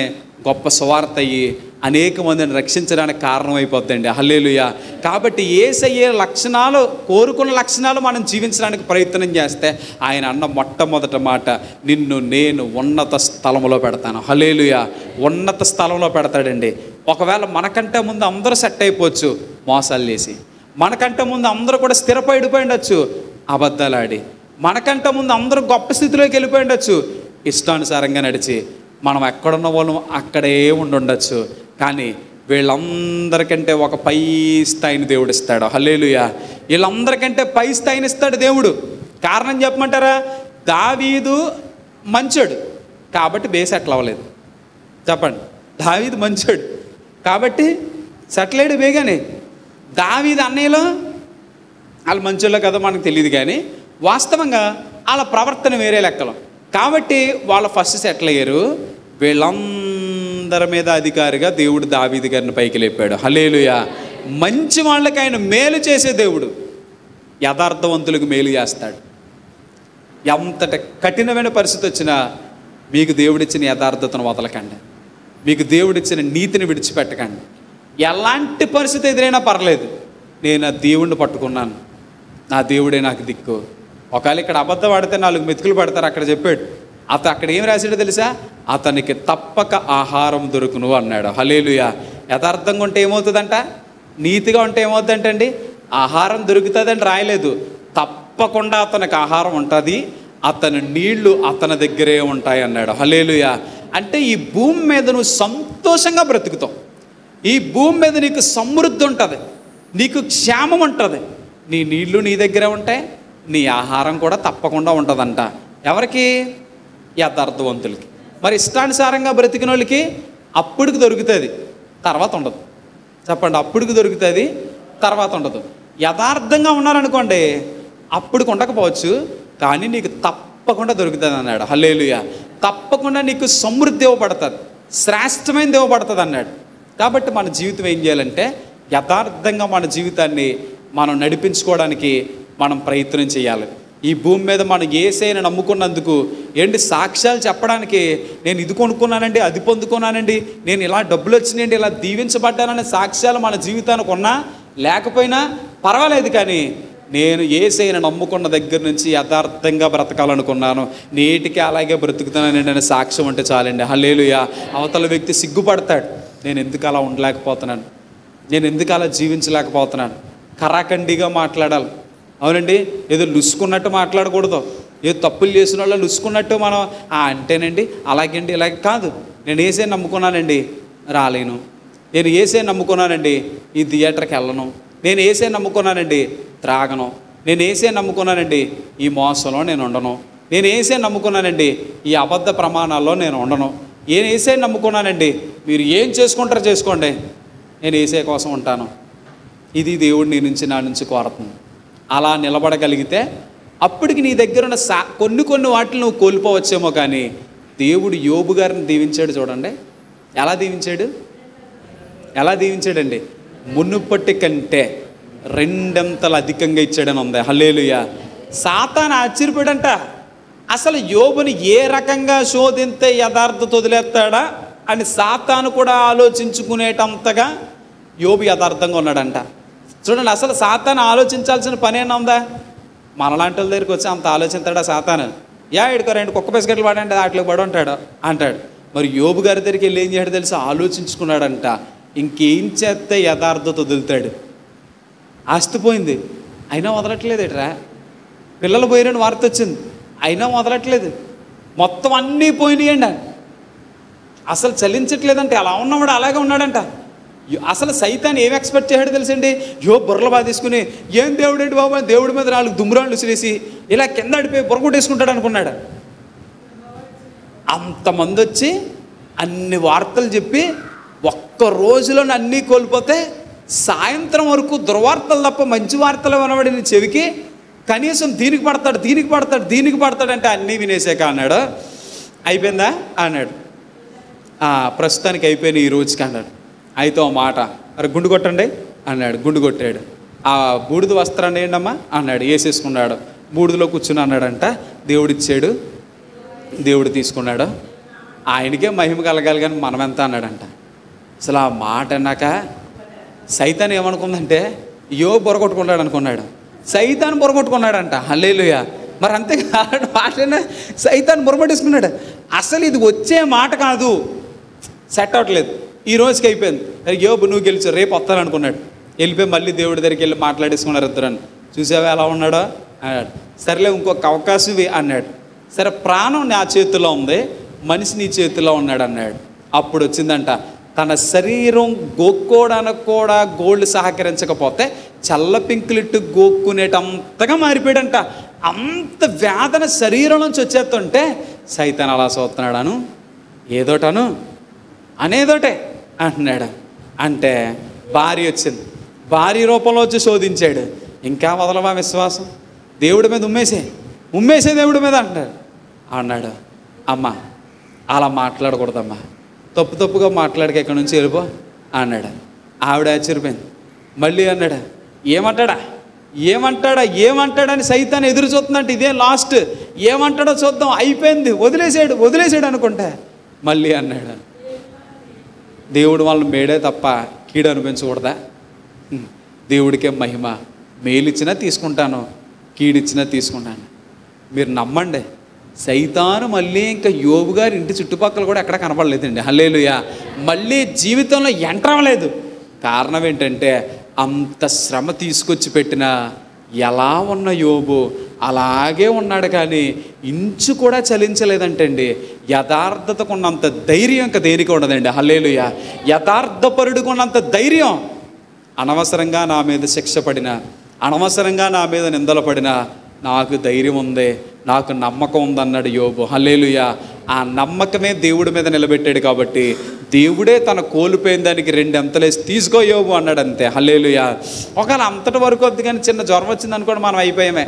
గొప్ప సువార్త అయ్యి అనేక మందిని రక్షించడానికి కారణమైపోద్దండి. హల్లెలూయా. కాబట్టి యేసయ్య లక్షణాలు, కోరుకున్న లక్షణాలు మనం జీవించడానికి ప్రయత్నం చేస్తే ఆయన అన్న మొట్టమొదటి మాట, నిన్ను నేను ఉన్నత స్థలంలో పెడతాను. హల్లెలూయా. ఉన్నత స్థలంలో పెడతాడండి. ఒకవేళ మనకంటే ముందు అందరూ సెట్ అయిపోవచ్చు మోసాలు చేసి, మనకంటే ముందు అందరూ కూడా స్థిరపడిపోయి ఉండొచ్చు అబద్ధాలాడి, మనకంటే ముందు అందరూ గొప్ప స్థితిలోకి వెళ్ళిపోయి ఉండొచ్చు ఇష్టానుసారంగా నడిచి, మనం ఎక్కడున్న వాళ్ళం అక్కడే ఉండొచ్చు. కానీ వీళ్ళందరికంటే ఒక పై స్థాయిని దేవుడు ఇస్తాడు. హల్లెలూయా. వీళ్ళందరికంటే పై స్థాయిని ఇస్తాడు దేవుడు. కారణం చెప్పమంటారా? దావీదు మంచోడు కాబట్టి బేస్ సెటిల్ అవ్వలేదు. చెప్పండి. దావీదు మంచోడు కాబట్టి సెటిల్ అయ్యాడు బేగానే. దావీదు అన్నయ్యలో వాళ్ళు మంచోళ్ళో కదా మనకు తెలియదు, కానీ వాస్తవంగా వాళ్ళ ప్రవర్తన వేరే లెక్కలో. కాబట్టి వాళ్ళు ఫస్ట్ సెటిల్ అయ్యారు. వీళ్ళందరి మీద అధికారిగా దేవుడు దావీదు గారిని పైకి లేపాడు. హల్లెలూయా. మంచి వాళ్ళకి ఆయన మేలు చేసే దేవుడు, యథార్థవంతులకు మేలు చేస్తాడు. ఎంతటి కఠినమైన పరిస్థితి వచ్చినా మీకు దేవుడిచ్చిన యథార్థతను వదలకండి, మీకు దేవుడిచ్చిన నీతిని విడిచిపెట్టకండి. ఎలాంటి పరిస్థితి ఎదురైనా పర్లేదు, నేను ఆ దేవుణ్ణి పట్టుకున్నాను, నా దేవుడే నాకు దిక్కు. ఒకవేళ ఇక్కడ అబద్ధం ఆడితే 4 మెతుకులు పడతారు. అక్కడ చెప్పాడు, అక్కడ ఏం రాశాడో తెలుసా? అతనికి తప్పక ఆహారం దొరుకును అన్నాడు. హల్లెలూయా. యథార్థంగా ఉంటే ఏమవుతుందంట? నీతిగా ఉంటే ఏమవుతుందంటండి? ఆహారం దొరుకుతుందని రాయలేదు, తప్పకుండా అతనికి ఆహారం ఉంటుంది, అతని నీళ్లు అతని దగ్గరే ఉంటాయి అన్నాడు. హల్లెలూయా. అంటే ఈ భూమి మీద నువ్వు సంతోషంగా బ్రతుకుతావు, ఈ భూమి మీద నీకు సమృద్ధి ఉంటుంది, నీకు క్షేమం ఉంటుంది, నీ నీళ్లు నీ దగ్గరే ఉంటాయి, నీ ఆహారం కూడా తప్పకుండా ఉంటుందంట. ఎవరికి? యథార్థవంతులకి. మరి ఇష్టానుసారంగా బ్రతికిన వాళ్ళకి అప్పుడుకి దొరుకుతుంది, తర్వాత ఉండదు. చెప్పండి. అప్పుడుకి దొరుకుతుంది, తర్వాత ఉండదు. యథార్థంగా ఉన్నారనుకోండి, అప్పుడుకి ఉండకపోవచ్చు, కానీ నీకు తప్పకుండా దొరుకుతుంది అన్నాడు. హల్లెలూయా. తప్పకుండా నీకు సమృద్ధి ఇవ్వబడుతుంది, శ్రేష్టమైనది ఇవ్వబడుతుంది అన్నాడు. కాబట్టి మన జీవితం ఏం చేయాలంటే, యథార్థంగా మన జీవితాన్ని మనం నడిపించుకోవడానికి మనం ప్రయత్నం చేయాలి. ఈ భూమి మీద మనం యేసయ్యను నమ్ముకున్నందుకు ఏంటి సాక్ష్యాలు చెప్పడానికి, నేను ఇది కొనుక్కున్నానండి, అది పొందుకున్నానండి, నేను ఇలా డబ్బులు వచ్చినాయండి, ఇలా దీవించబడ్డాననే సాక్ష్యాలు మన జీవితానికి ఉన్నా లేకపోయినా పర్వాలేదు, కానీ నేను యేసయ్యను నమ్ముకున్న దగ్గర నుంచి యథార్థంగా బ్రతకాలనుకున్నాను, నేటికి అలాగే బ్రతుకుతున్నానండి అనే సాక్ష్యం అంటే చాలండి. హల్లెలూయా. అవతల వ్యక్తి సిగ్గుపడతాడు, నేను ఎందుకు అలా ఉండలేకపోతున్నాను, నేను ఎందుకు అలా జీవించలేకపోతున్నాను. కరాఖండిగా మాట్లాడాలి. అవునండి. ఏదో లుసుకున్నట్టు మాట్లాడకూడదు, ఏదో తప్పులు చేసిన వాళ్ళు లుసుకున్నట్టు మనం అంటేనండి అలాగండి ఇలాగే కాదు. నేను యేసయ్యను నమ్ముకున్నానండి, రాలేను. నేను యేసయ్యను నమ్ముకున్నానండి, ఈ థియేటర్కి వెళ్ళను. నేను యేసయ్యను నమ్ముకున్నానండి, త్రాగను. నేను యేసయ్యను నమ్ముకున్నానండి, ఈ మోసంలో నేను ఉండను. నేను యేసయ్యను నమ్ముకున్నానండి, ఈ అబద్ధ ప్రమాణాల్లో నేను ఉండను. నేను యేసయ్యను నమ్ముకున్నానండి, మీరు ఏం చేసుకుంటారో చేసుకోండి, నేను యేసయ్య కోసం ఉంటాను. ఇది దేవుడు నీ నుంచి నా నుంచి కోరుతుంది. అలా నిలబడగలిగితే అప్పటికి నీ దగ్గర ఉన్న కొన్ని వాటిని నువ్వు కోల్పోవచ్చేమో, కానీ దేవుడు యోబు గారిని దీవించాడు. చూడండి ఎలా దీవించాడు, ఎలా దీవించాడండి? మునుపటి కంటే 2 అధికంగా ఇచ్చాడని ఉంది. హల్లెలూయా. సాతాను ఆశ్చర్యపోయాడంట, అసలు యోబుని ఏ రకంగా శోధింతే యథార్థత వదిలేస్తాడా అని సాతాను కూడా ఆలోచించుకునేటంతగా యోబు యథార్థంగా ఉన్నాడంట. చూడండి, అసలు సాతాను ఆలోచించాల్సిన పని ఏమన్నా ఉందా? మనలాంటి వాళ్ళ దగ్గరికి వచ్చి అంత ఆలోచిస్తాడా సాతాను? ఇక్కడికో 2 కుక్క బిస్కెట్లు పడండి, వాటిలో పడి ఉంటాడు అంటాడు. మరి యోబు గారి దగ్గరికి వెళ్ళి ఏం చేయడం తెలుసు? ఆలోచించుకున్నాడంట, ఇంకేం చేస్తే యథార్థత వదులుతాడు. ఆస్తిపోయింది అయినా వదలట్లేదు ఎట్రా, పిల్లలు పోయిన వార్త వచ్చింది అయినా వదలట్లేదు, మొత్తం అన్నీ పోయినాయండి, అసలు చలించట్లేదంటే అలా ఉన్నవాడు అలాగే ఉన్నాడంట. అసలు సైతాన్ని ఏం ఎక్స్పెక్ట్ చేశాడు తెలుసండి? బుర్రలు బాగా తీసుకుని ఏం దేవుడు ఏంటి బాబా, దేవుడి మీద 4 దుమ్మురాళ్ళు విసిరేసి ఇలా కింద అడిపోయి బుర్రగొట్టేసుకుంటాడు అనుకున్నాడు. అంతమంది వచ్చి అన్ని వార్తలు చెప్పి ఒక్క రోజులో అన్నీ కోల్పోతే సాయంత్రం వరకు దుర్వార్తలు తప్ప మంచి వార్తలు వినబడిన చెవికి కనీసం దీనికి పడతాడు దీనికి పడతాడు దీనికి పడతాడు అంటే అన్నీ వినేసాక అన్నాడు. అయిపోయిందా అన్నాడు. ప్రస్తుతానికి అయిపోయిన ఈ రోజుకి అన్నాడు. అయితే ఓ మాట, అరే గుండు కొట్టండి అన్నాడు. గుండు కొట్టాడు. ఆ బూడిద వస్త్రాన్ని ఏంటమ్మా అన్నాడు. వేసేసుకున్నాడు. బూడిదలో కూర్చుని అన్నాడంట, దేవుడిచ్చాడు, దేవుడు తీసుకున్నాడు, ఆయనకే మహిమ కలగాలి కానీ మనం ఎంత అన్నాడంట. అసలు ఆ మాట అన్నాక సైతాన్ ఏమనుకుందంటే యోబు బొరగొట్టుకున్నాడు అనుకున్నాడు. సైతాన్ బొరగొట్టుకున్నాడంట. హల్లెలూయా. మరి అంతే మాటైనా సైతాన్ బొరబట్టేసుకున్నాడు. అసలు ఇది వచ్చే మాట కాదు, సెట్ అవ్వట్లేదు, ఈ రోజుకి అయిపోయింది. యోబు నువ్వు గెలిచావు, రేపు వస్తాననుకున్నాడు. వెళ్ళిపోయి మళ్ళీ దేవుడి దగ్గరికి వెళ్ళి మాట్లాడేసుకున్నారు ఇద్దరని. చూసావా ఎలా ఉన్నాడో అన్నాడు. సరేలే ఇంకొక అవకాశం అన్నాడు. సరే ప్రాణం నా చేతిలో ఉంది, మనిషి నీ చేతిలో ఉన్నాడు అన్నాడు. అప్పుడు వచ్చిందంట, తన శరీరం గోక్కోవడానికి కూడా గోల్డ్ సహకరించకపోతే చల్ల పింకులిట్టు గోక్కునేటంతగా మారిపోయాడంట. అంత వేదన శరీరం నుంచి వచ్చేస్తుంటే సైతాన్ అలా చూస్తున్నాడాను, ఏదోటను అనేదోటే అంటున్నాడు. అంటే భార్య వచ్చింది, భార్య రూపంలో వచ్చి శోధించాడు. ఇంకా వదలవా విశ్వాసం, దేవుడి మీద ఉమ్మేసే దేవుడి మీద అంటాడు అన్నాడు. అమ్మ అలా మాట్లాడకూడదమ్మా, తప్పుగా మాట్లాడక ఇక్కడి నుంచి వెళ్ళిపో అన్నాడు. ఆవిడ ఆశ్చర్యపోయింది. మళ్ళీ అన్నాడు, ఏమంటాడని సైతాన్ని ఎదురు చూస్తుందంటే ఇదే లాస్ట్, ఏమంటాడో చూద్దాం, అయిపోయింది, వదిలేసాడు అనుకుంటా. మళ్ళీ అన్నాడు, దేవుడు వాళ్ళని మేడే తప్ప కీడు అనిపించకూడదా? దేవుడికే మహిమ, మేలిచ్చినా తీసుకుంటాను, కీడిచ్చినా తీసుకుంటాను. మీరు నమ్మండి, సైతాను మళ్ళీ ఇంకా యోబు గారి ఇంటి చుట్టుపక్కల కూడా ఎక్కడ కనపడలేదండి. హల్లెలూయా. మళ్ళీ జీవితంలో ఎంటర్ అవ్వలేదు. కారణం ఏంటంటే అంత శ్రమ తీసుకొచ్చి పెట్టిన ఎలా ఉన్న యోబు అలాగే ఉన్నాడు, కానీ ఇంచు కూడా చలించలేదంటండి. యథార్థతకు ఉన్నంత ధైర్యం ఇంకా దేనికి ఉండదండి. హల్లెలూయా. యథార్థపరుడికి ఉన్నంత ధైర్యం, అనవసరంగా నా మీద శిక్ష పడినా, అనవసరంగా నా మీద నిందలు పడినా నాకు ధైర్యం ఉంది, నాకు నమ్మకం ఉందన్నాడు యోబు. హల్లెలూయా. ఆ నమ్మకమే దేవుడి మీద నిలబెట్టాడు కాబట్టి దేవుడే తన కోల్పోయిన దానికి 2 అంతలేసి తీసుకో యోబు అన్నాడు. అంతే. హల్లెలూయా. ఒకవేళ అంతటి వరకు వద్దు, కానీ చిన్న జ్వరం వచ్చింది అనుకోండి, మనం అయిపోయామే.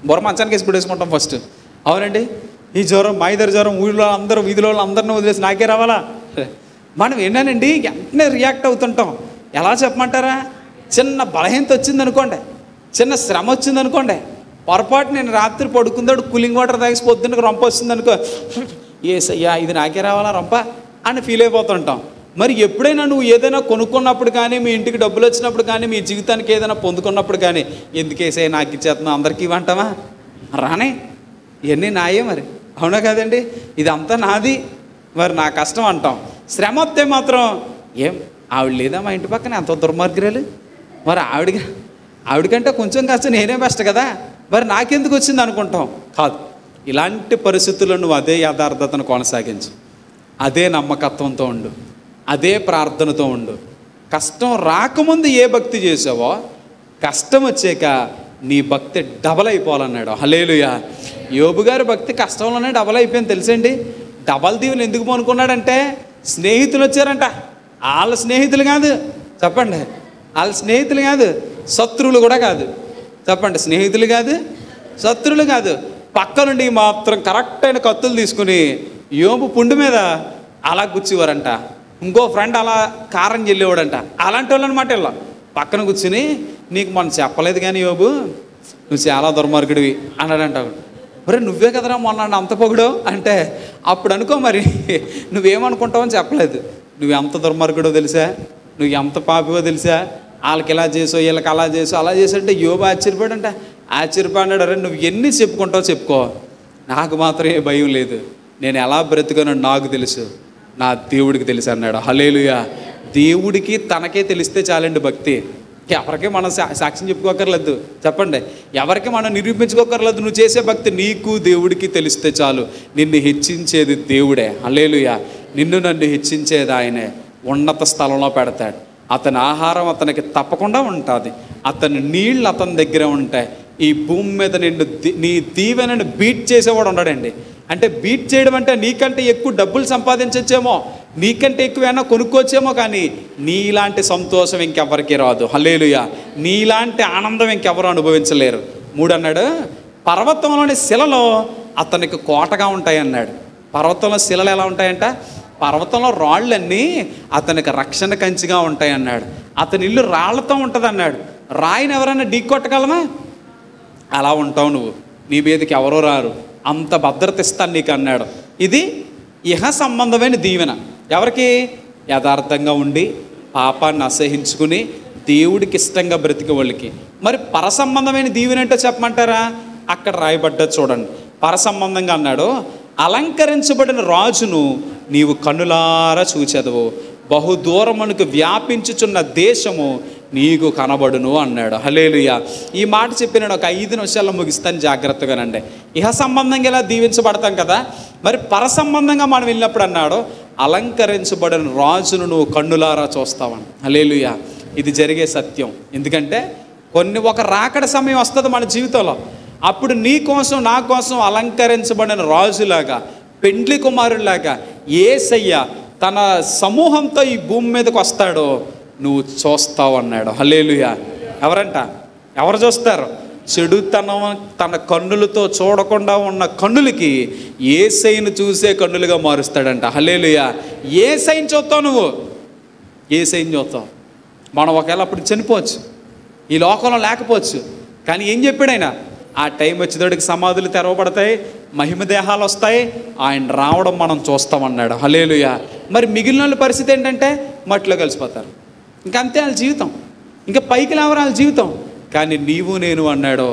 బొర మంచానికి వేసి పెట్టేసుకుంటాం ఫస్ట్. అవునండి, ఈ జ్వరం, మా ఇద్దరు జ్వరం, వీధిలో అందరిని వదిలేసి నాకే రావాలా? మనం ఏంటనండి వెంటనే రియాక్ట్ అవుతుంటాం. ఎలా చెప్పమంటారా? చిన్న బలహీనత వచ్చిందనుకోండి, చిన్న శ్రమ వచ్చిందనుకోండి, పొరపాటు నేను రాత్రి పడుకుందాడు కూలింగ్ వాటర్ తాగేసి పొద్దున్నకు రొంప వచ్చింది అనుకో, ఏసయ్యా ఇది నాకే రావాలా రొంప అని ఫీల్ అయిపోతుంటాం. మరి ఎప్పుడైనా నువ్వు ఏదైనా కొనుక్కున్నప్పుడు కానీ, మీ ఇంటికి డబ్బులు వచ్చినప్పుడు కానీ, మీ జీవితానికి ఏదైనా పొందుకున్నప్పుడు కానీ, ఎందుకు ఏసయ్య నాకు ఇచ్చేస్తున్నావు, అందరికీ ఇవ్వంటావా? రానే, ఇవన్నీ నాయే మరి, అవునా కదండి? ఇదంతా నాది, మరి నా కష్టం అంటాం. శ్రమ వస్తే మాత్రం ఆవిడ లేదా మా ఇంటి పక్కన, ఎంతో దుర్మార్గురాలు, మరి ఆవిడకంటే కొంచెం కాస్త నేనే బెస్ట్ కదా, మరి నాకెందుకు వచ్చింది అనుకుంటాం. కాదు, ఇలాంటి పరిస్థితుల్లో నువ్వు అదే యథార్థతను కొనసాగించు, అదే నమ్మకత్వంతో ఉండు, అదే ప్రార్థనతో ఉండు. కష్టం రాకముందు ఏ భక్తి చేసావో, కష్టం వచ్చాక నీ భక్తి డబల్ అయిపోవాలన్నాడు. హల్లెలూయా. యోబు గారి భక్తి కష్టంలోనే డబల్ అయిపోయింది తెలుసండి. డబల్ దీవులు ఎందుకు పోనుకున్నాడంటే, స్నేహితులు వచ్చారంట. వాళ్ళ స్నేహితులు కాదు, చెప్పండి, వాళ్ళ స్నేహితులు కాదు, శత్రువులు కూడా కాదు, చెప్పండి, స్నేహితులు కాదు, శత్రువులు కాదు, పక్క నుండి మాత్రం కరెక్ట్ అయిన కత్తులు తీసుకుని యోబు పుండు మీద అలా గుచ్చేవారంట. ఇంకో ఫ్రెండ్ అలా కారం చెల్లేవాడంట. అలాంటి వాళ్ళు అనమాట. ఇలా పక్కన కూర్చుని, నీకు మొన్న చెప్పలేదు కానీ యోబు, నువ్వు చాలా దుర్మార్గుడివి అన్నాడంట. మరి నువ్వే కదరా మొన్న అంత పొగుడు అంటే, అప్పుడు అనుకో మరి నువ్వేమనుకుంటావో అని చెప్పలేదు. నువ్వు ఎంత దుర్మార్గుడో తెలుసా, నువ్వు ఎంత పాపివో తెలుసా, వాళ్ళకి ఇలా చేసో, వీళ్ళకి అలా చేసో, అలా చేసంటే యోబు ఆశ్చర్యపోయాడంట. ఆశ్చర్యపడ్డాడు. అరే నువ్వు ఎన్ని చెప్పుకుంటావో చెప్పుకో, నాకు మాత్రం ఏ భయం లేదు, నేను ఎలా బ్రతుకునో నాకు తెలుసు, నా దేవుడికి తెలుసు అన్నాడు. హల్లెలూయా. దేవుడికి తనకే తెలిస్తే చాలండి భక్తి. ఎవరికి మనం సాక్ష్యం చెప్పుకోకర్లేదు, చెప్పండి, ఎవరికి మనం నిరూపించుకోకర్లేదు. నువ్వు చేసే భక్తి నీకు దేవుడికి తెలిస్తే చాలు. నిన్ను హెచ్చించేది దేవుడే. హల్లెలూయా. నిన్ను నన్ను హెచ్చించేది ఆయనే. ఉన్నత స్థలంలో పెడతాడు. అతని ఆహారం అతనికి తప్పకుండా ఉంటుంది, అతని నీళ్ళు అతని దగ్గర ఉంటాయి. ఈ భూమి మీద నీ దీవెనని బీట్ చేసేవాడు ఉండడండి. అంటే బీట్ చేయడం అంటే నీకంటే ఎక్కువ డబ్బులు సంపాదించవచ్చేమో, నీకంటే ఎక్కువైనా కొనుక్కోవచ్చేమో, కానీ నీలాంటి సంతోషం ఇంకెవరికి రాదు. హల్లెలూయా. నీలాంటి ఆనందం ఇంకెవరు అనుభవించలేరు. 3 అన్నాడు, పర్వతంలోని శిలలో అతనికి కోటగా ఉంటాయి అన్నాడు. పర్వతంలో శిలలు ఎలా ఉంటాయంట? పర్వతంలో రాళ్ళన్నీ అతనికి రక్షణ కంచిగా ఉంటాయి అన్నాడు. అతని ఇల్లు రాళ్లతో ఉంటుంది అన్నాడు. రాయిని ఎవరైనా ఢీకొట్టగలమా? అలా ఉంటావు నువ్వు, నీ మీదకి ఎవరో రారు, అంత భద్రత ఇస్తాను నీకు అన్నాడు. ఇది ఇహ సంబంధమైన దీవెన. ఎవరికి? యథార్థంగా ఉండి పాపాన్ని అసహించుకుని దేవుడికి ఇష్టంగా బ్రతికే వాళ్ళకి. మరి పరసంబంధమైన దీవెన ఏంటో చెప్పమంటారా? అక్కడ రాయబడ్డది చూడండి. పరసంబంధంగా అన్నాడు, అలంకరించబడిన రాజును నీవు కన్నులారా చూచెదవు, బహుదూరమునకు వ్యాపించుచున్న దేశము నీకు కనబడును అన్నాడు. హల్లెలూయా. ఈ మాట చెప్పి నేను ఒక 5 నిమిషాల్లో ముగిస్తాను, జాగ్రత్తగానండి. ఇహ సంబంధంగా ఇలా దీవించబడతాం కదా, మరి పరసంబంధంగా మనం వెళ్ళినప్పుడు అన్నాడు, అలంకరించబడిన రాజును నువ్వు కన్నులారా చూస్తావని. హల్లెలూయా. ఇది జరిగే సత్యం. ఎందుకంటే ఒక రాకడ సమయం వస్తుంది మన జీవితంలో. అప్పుడు నీ కోసం నా కోసం అలంకరించబడిన రాజులాగా, పెండ్లి కుమారులాగా యేసయ్య తన సమూహంతో ఈ భూమి మీదకి వస్తాడో నువ్వు చూస్తావు అన్నాడు. హల్లెలూయా. ఎవరు చూస్తారు? చెడుతనం తన కన్నులతో చూడకుండా ఉన్న కన్నులకి యేసయ్యను చూసే కన్నులుగా మారుస్తాడంట. హల్లెలూయా. యేసయ్యను చూస్తావు, నువ్వు యేసయ్యను చూస్తావు. మనం ఒకవేళ అప్పుడు చనిపోవచ్చు, ఈ లోకంలో లేకపోవచ్చు, కానీ ఏం చెప్పాడు ఆయన? ఆ టైం వచ్చేటోడికి సమాధులు తెరవబడతాయి, మహిమ దేహాలు వస్తాయి, ఆయన రావడం మనం చూస్తామన్నాడు. హల్లెలూయా. మరి మిగిలిన వాళ్ళ పరిస్థితి ఏంటంటే మట్టిలో కలిసిపోతారు. ఇంకంతే వాళ్ళ జీవితం, ఇంకా పైకి లేవరు వాళ్ళ జీవితం. కానీ నీవు నేను అన్నాడు,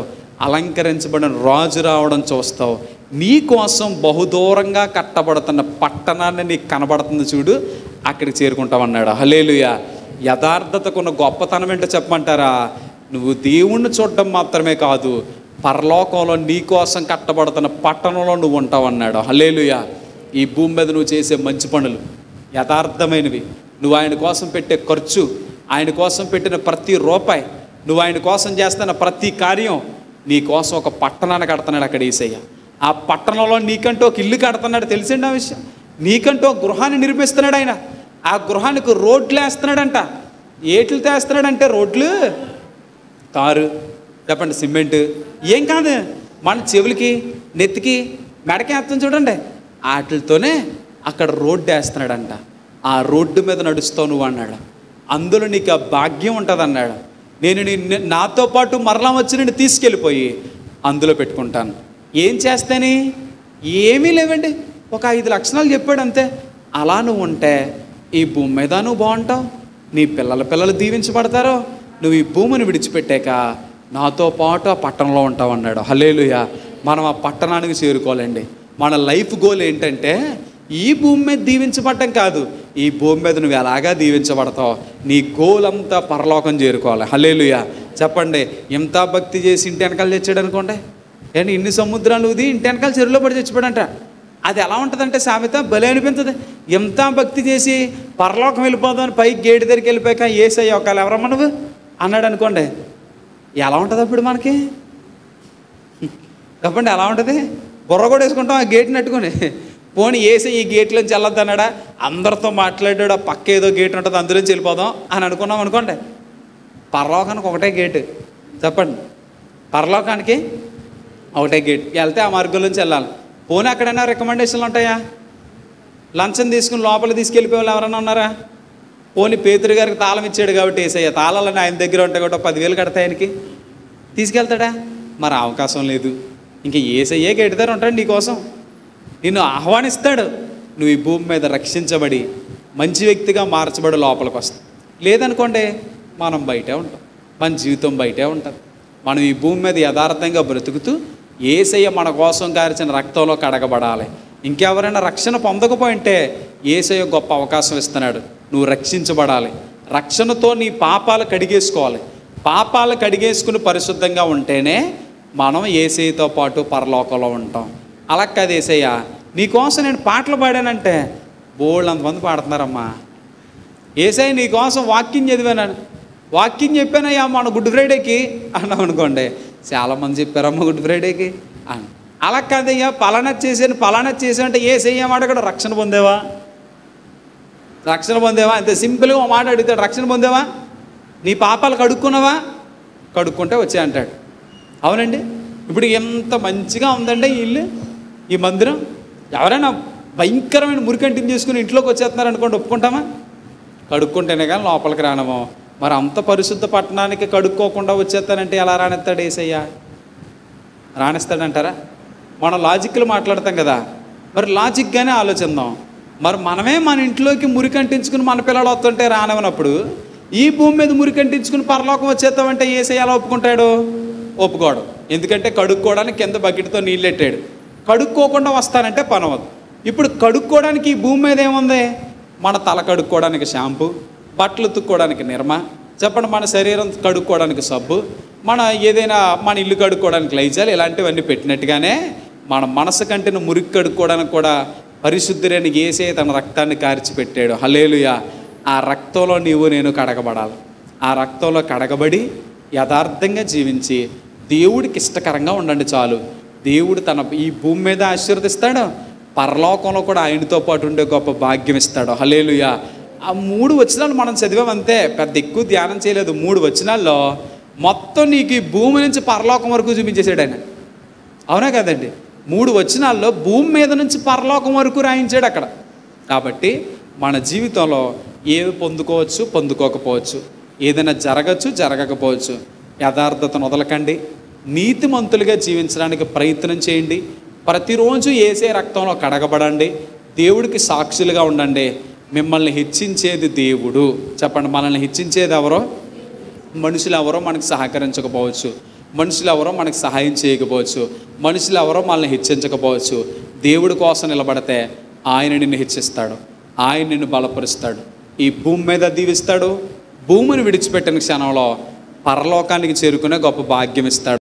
అలంకరించబడిన రాజు రావడం చూస్తావు. నీ కోసం బహుదూరంగా కట్టబడుతున్న పట్టణాన్ని నీకు కనబడుతుంది చూడు, అక్కడికి చేరుకుంటామన్నాడు. హల్లెలూయా. యథార్థతకున్న గొప్పతనం ఏంటో చెప్పమంటారా? నువ్వు దేవుణ్ణి చూడడం మాత్రమే కాదు, పరలోకంలో నీ కోసం కట్టబడుతున్న పట్టణంలో నువ్వు ఉంటావు అన్నాడు. హల్లెలూయా. ఈ భూమి మీద నువ్వు చేసే మంచి పనులు యథార్థమైనవి, నువ్వు ఆయన కోసం పెట్టే ఖర్చు, ఆయన కోసం పెట్టిన ప్రతి రూపాయి, నువ్వు ఆయన కోసం చేస్తున్న ప్రతి కార్యం, నీ కోసం ఒక పట్టణాన్ని కడుతున్నాడు అక్కడ యేసయ్య. ఆ పట్టణంలో నీకంటూ ఒక ఇల్లు కడుతున్నాడు. తెలిసిండి ఆ విషయం? నీకంటూ ఒక గృహాన్ని నిర్మిస్తున్నాడు ఆయన. ఆ గృహానికి రోడ్లు వేస్తున్నాడంట. ఏట్లు వేస్తున్నాడంటే రోడ్లు, తారు, చెప్పండి, సిమెంట్ ఏం కాదు, మన చెవులకి నెత్తికి మెడకి వేస్తాం చూడండి, వాటితోనే అక్కడ రోడ్డు వేస్తున్నాడంట. ఆ రోడ్డు మీద నడుస్తావు నువ్వు అన్నాడు. అందులో నీకు ఆ భాగ్యం ఉంటుంది అన్నాడు. నేను నాతో పాటు మరలా వచ్చి నేను తీసుకెళ్ళిపోయి అందులో పెట్టుకుంటాను. ఏం చేస్తాని? ఏమీ లేవండి, ఒక 5 లక్షణాలు చెప్పాడు అంతే. అలా నువ్వు ఉంటే ఈ భూమి మీద నువ్వు బాగుంటావు, నీ పిల్లలు దీవించబడతారో. నువ్వు ఈ భూమిని విడిచిపెట్టాక నాతో పాటు ఆ పట్టణంలో ఉంటావు అన్నాడు. హల్లెలూయా. మనం ఆ పట్టణానికి చేరుకోవాలండి. మన లైఫ్ గోల్ ఏంటంటే ఈ భూమి మీద దీవించబడటం కాదు, ఈ భూమి మీద నువ్వు ఎలాగా దీవించబడతావు, నీ గోల్ అంతా పరలోకం చేరుకోవాలి. హల్లెలూయా. చెప్పండి, ఎంత భక్తి చేసి ఇంటి వెనకాల తెచ్చాడు అనుకోండి, ఏంటి ఇన్ని సముద్రాలు ఊది ఇంటి వెనకాల చెరువులో పడి తెచ్చిపోయాడంట. అది ఎలా ఉంటుందంటే సామెత భలే అనిపించదు. ఎంత భక్తి చేసి పరలోకం వెళ్ళిపోదామని పైకి గేటు దగ్గరికి వెళ్ళిపోయాక యేసయ్య ఒకవేళ ఎవరమ్మా నువ్వు అన్నాడు అనుకోండి, ఎలా ఉంటుంది అప్పుడు మనకి? చెప్పండి, ఎలా ఉంటుంది? బుర్ర కూడా వేసుకుంటాం ఆ గేట్ని అట్టుకొని. పోనీ యేసయ్య ఈ గేట్లోంచి వెళ్ళొద్దు అన్నాడా? అందరితో మాట్లాడాడు, ఆ పక్క ఏదో గేట్ ఉంటుంది అందులోంచి వెళ్ళిపోదాం అని అనుకున్నాం అనుకోండి. పరలోకానికి ఒకటే గేటు. చెప్పండి, పరలోకానికి ఒకటే గేట్. వెళ్తే ఆ మార్గంలోంచి వెళ్ళాలి. పోనీ అక్కడైనా రికమెండేషన్లు ఉంటాయా? లంచం తీసుకుని లోపల తీసుకెళ్ళిపోయే వాళ్ళు ఎవరైనా ఉన్నారా? పోనీ పేతురు గారికి తాళం ఇచ్చాడు కాబట్టి యేసయ్య, తాళాలని ఆయన దగ్గర ఉంటాయి కాబట్టి 10,000 కడతాయి, ఆయనకి తీసుకెళ్తాడా? మరి అవకాశం లేదు. ఇంక యేసయ్యే గేటు దగ్గర ఉంటాడు నీకోసం, నిన్ను ఆహ్వానిస్తాడు. నువ్వు ఈ భూమి మీద రక్షించబడి మంచి వ్యక్తిగా మార్చబడి లోపలికి వస్తావు. లేదనుకోండి మనం బయటే ఉంటాం, మన జీవితం బయటే ఉంటుంది. మనం ఈ భూమి మీద యథార్థంగా బ్రతుకుతూ యేసయ్య మన కోసం కార్చిన రక్తంలో కడగబడాలి. ఇంకెవరైనా రక్షణ పొందకపోయింటే యేసయ్య గొప్ప అవకాశం ఇస్తున్నాడు. నువ్వు రక్షించబడాలి. రక్షణతో నీ పాపాలు కడిగేసుకోవాలి. పాపాలు కడిగేసుకుని పరిశుద్ధంగా ఉంటేనే మనం యేసయ్యతో పాటు పరలోకంలో ఉంటాం. అలా కాదు, యేసయ్య నీకోసం నేను పాటలు పాడానంటే బోళ్ళంతమంది పాడుతున్నారమ్మా. యేసయ్య నీకోసం వాక్యం చదివాను, వాక్యం చెప్పానయ్యా మన గుడ్ ఫ్రైడేకి అన్నాం అనుకోండి, చాలామంది చెప్పారమ్మ గుడ్ ఫ్రైడేకి అని. అలా కాదయ్యా పలానా చేశాను అంటే యేసయ్య మాట కూడా రక్షణ పొందేవా అంతే సింపుల్గా ఒక మాట అడుగుతాడు, రక్షణ పొందేవా? నీ పాపాలు కడుక్కున్నావా? కడుక్కుంటే వచ్చే అంటాడు. అవునండి, ఇప్పుడు ఎంత మంచిగా ఉందండి ఈ ఇల్లు, ఈ మందిరం. ఎవరైనా భయంకరమైన మురికంటిని చేసుకుని ఇంట్లోకి వచ్చేస్తున్నారు అనుకోండి, ఒప్పుకుంటామా? కడుక్కుంటేనే కానీ లోపలికి రానమో. మరి అంత పరిశుద్ధ పట్టణానికి కడుక్కోకుండా వచ్చేస్తానంటే ఎలా రానిస్తాడు యేసయ్య? రానిస్తాడంటారా? మనం లాజిక్లు మాట్లాడతాం కదా, మరి లాజిక్గానే ఆలోచిద్దాం. మరి మనమే మన ఇంట్లోకి మురికంటించుకుని మన పిల్లలు వస్తుంటే రానివ్వనప్పుడు ఈ భూమి మీద మురికంటించుకుని పరలోకం వచ్చేస్తామంటే యేసయ్య ఎలా ఒప్పుకుంటాడు? ఒప్పుకోడు. ఎందుకంటే కడుక్కోవడానికి కింద బకెట్తో నీళ్ళు పెట్టాడు. కడుక్కోకుండా వస్తానంటే పని అవ్వదు. ఇప్పుడు కడుక్కోవడానికి ఈ భూమి మీద ఏముంది? మన తల కడుక్కోవడానికి షాంపూ, బట్టలు ఉతుక్కోవడానికి నిర్మా, చెప్పండి, మన శరీరం కడుక్కోవడానికి సబ్బు, మన ఏదైనా మన ఇల్లు కడుక్కోవడానికి లైజాల్, ఇలాంటివన్నీ పెట్టినట్టుగానే మన మనసు కంటిని మురికి కడుక్కోవడానికి కూడా పరిశుద్ధుడైన యేసయ్య తన రక్తాన్ని కార్చి పెట్టాడు. హల్లెలూయా. ఆ రక్తంలో నీవు నేను కడగబడాలి. ఆ రక్తంలో కడగబడి యథార్థంగా జీవించి దేవుడికి ఇష్టకరంగా ఉండండి చాలు. దేవుడు తన ఈ భూమి మీద ఆశీర్వదిస్తాడు, పరలోకంలో కూడా ఆయనతో పాటు ఉండే గొప్ప భాగ్యం ఇస్తాడు. హల్లెలూయా. ఆ 3 వచనాలు మనం చదివామంతే, పెద్ద ఎక్కువ ధ్యానం చేయలేదు. 3 వచనాల్లో మొత్తం నీకు ఈ భూమి నుంచి పరలోకం వరకు చూపించేశాడు ఆయన. అవునా కదండి? 3 వచనాల్లో భూమి మీద నుంచి పరలోకం వరకు రాయించాడు అక్కడ. కాబట్టి మన జీవితంలో ఏవి పొందుకోవచ్చు, పొందుకోకపోవచ్చు, ఏదైనా జరగచ్చు, జరగకపోవచ్చు. యథార్థతను వదలకండి, నీతిమంతులుగా జీవించడానికి ప్రయత్నం చేయండి. ప్రతిరోజు యేసయ్య రక్తంలో కడగబడండి, దేవుడికి సాక్షులుగా ఉండండి. మిమ్మల్ని హెచ్చించేది దేవుడు. చెప్పండి, మనల్ని హెచ్చించేది ఎవరో? మనుషులు ఎవరో మనకు సహకరించకపోవచ్చు, మనుషులు ఎవరో మనకు సహాయం చేయకపోవచ్చు, మనుషులు ఎవరో మనల్ని హెచ్చించకపోవచ్చు. దేవుడి కోసం నిలబడితే ఆయన నిన్ను హెచ్చిస్తాడు, ఆయన నిన్ను బలపరుస్తాడు, ఈ భూమి మీద దీవిస్తాడు. భూమిని విడిచిపెట్టిన క్షణంలో పరలోకానికి చేరుకునే గొప్ప భాగ్యం ఇస్తాడు.